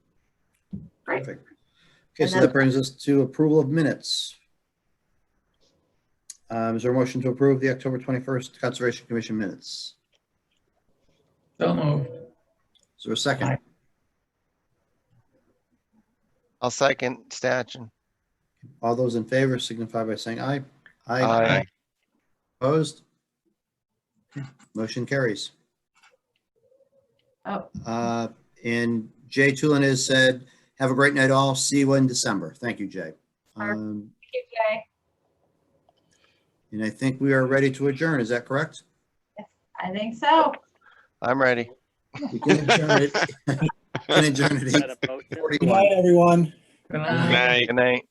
S1: great.
S2: Perfect. Okay,
S1: And
S2: so
S1: then-
S2: that brings us to approval of minutes. Is there a motion to approve the October 21st Conservation Commission minutes?
S10: So moved.
S2: Is there a second?
S10: Aye.
S7: I'll second Statchen.
S2: All those in favor signify by saying aye.
S7: Aye.
S2: Opposed? Motion carries.
S1: Oh,
S2: And Jay Tulin has said, have a great night all. See you in December. Thank you, Jay.
S1: thank you, Jay.
S2: And I think we are ready to adjourn. Is that correct?
S1: I think so.
S7: I'm ready.
S2: We can adjourn it. Can adjourn at
S9: Is that a motion?
S2: 8:41.
S6: Good night, everyone.
S10: Good
S1: Good
S10: night.
S1: night.
S7: Good night.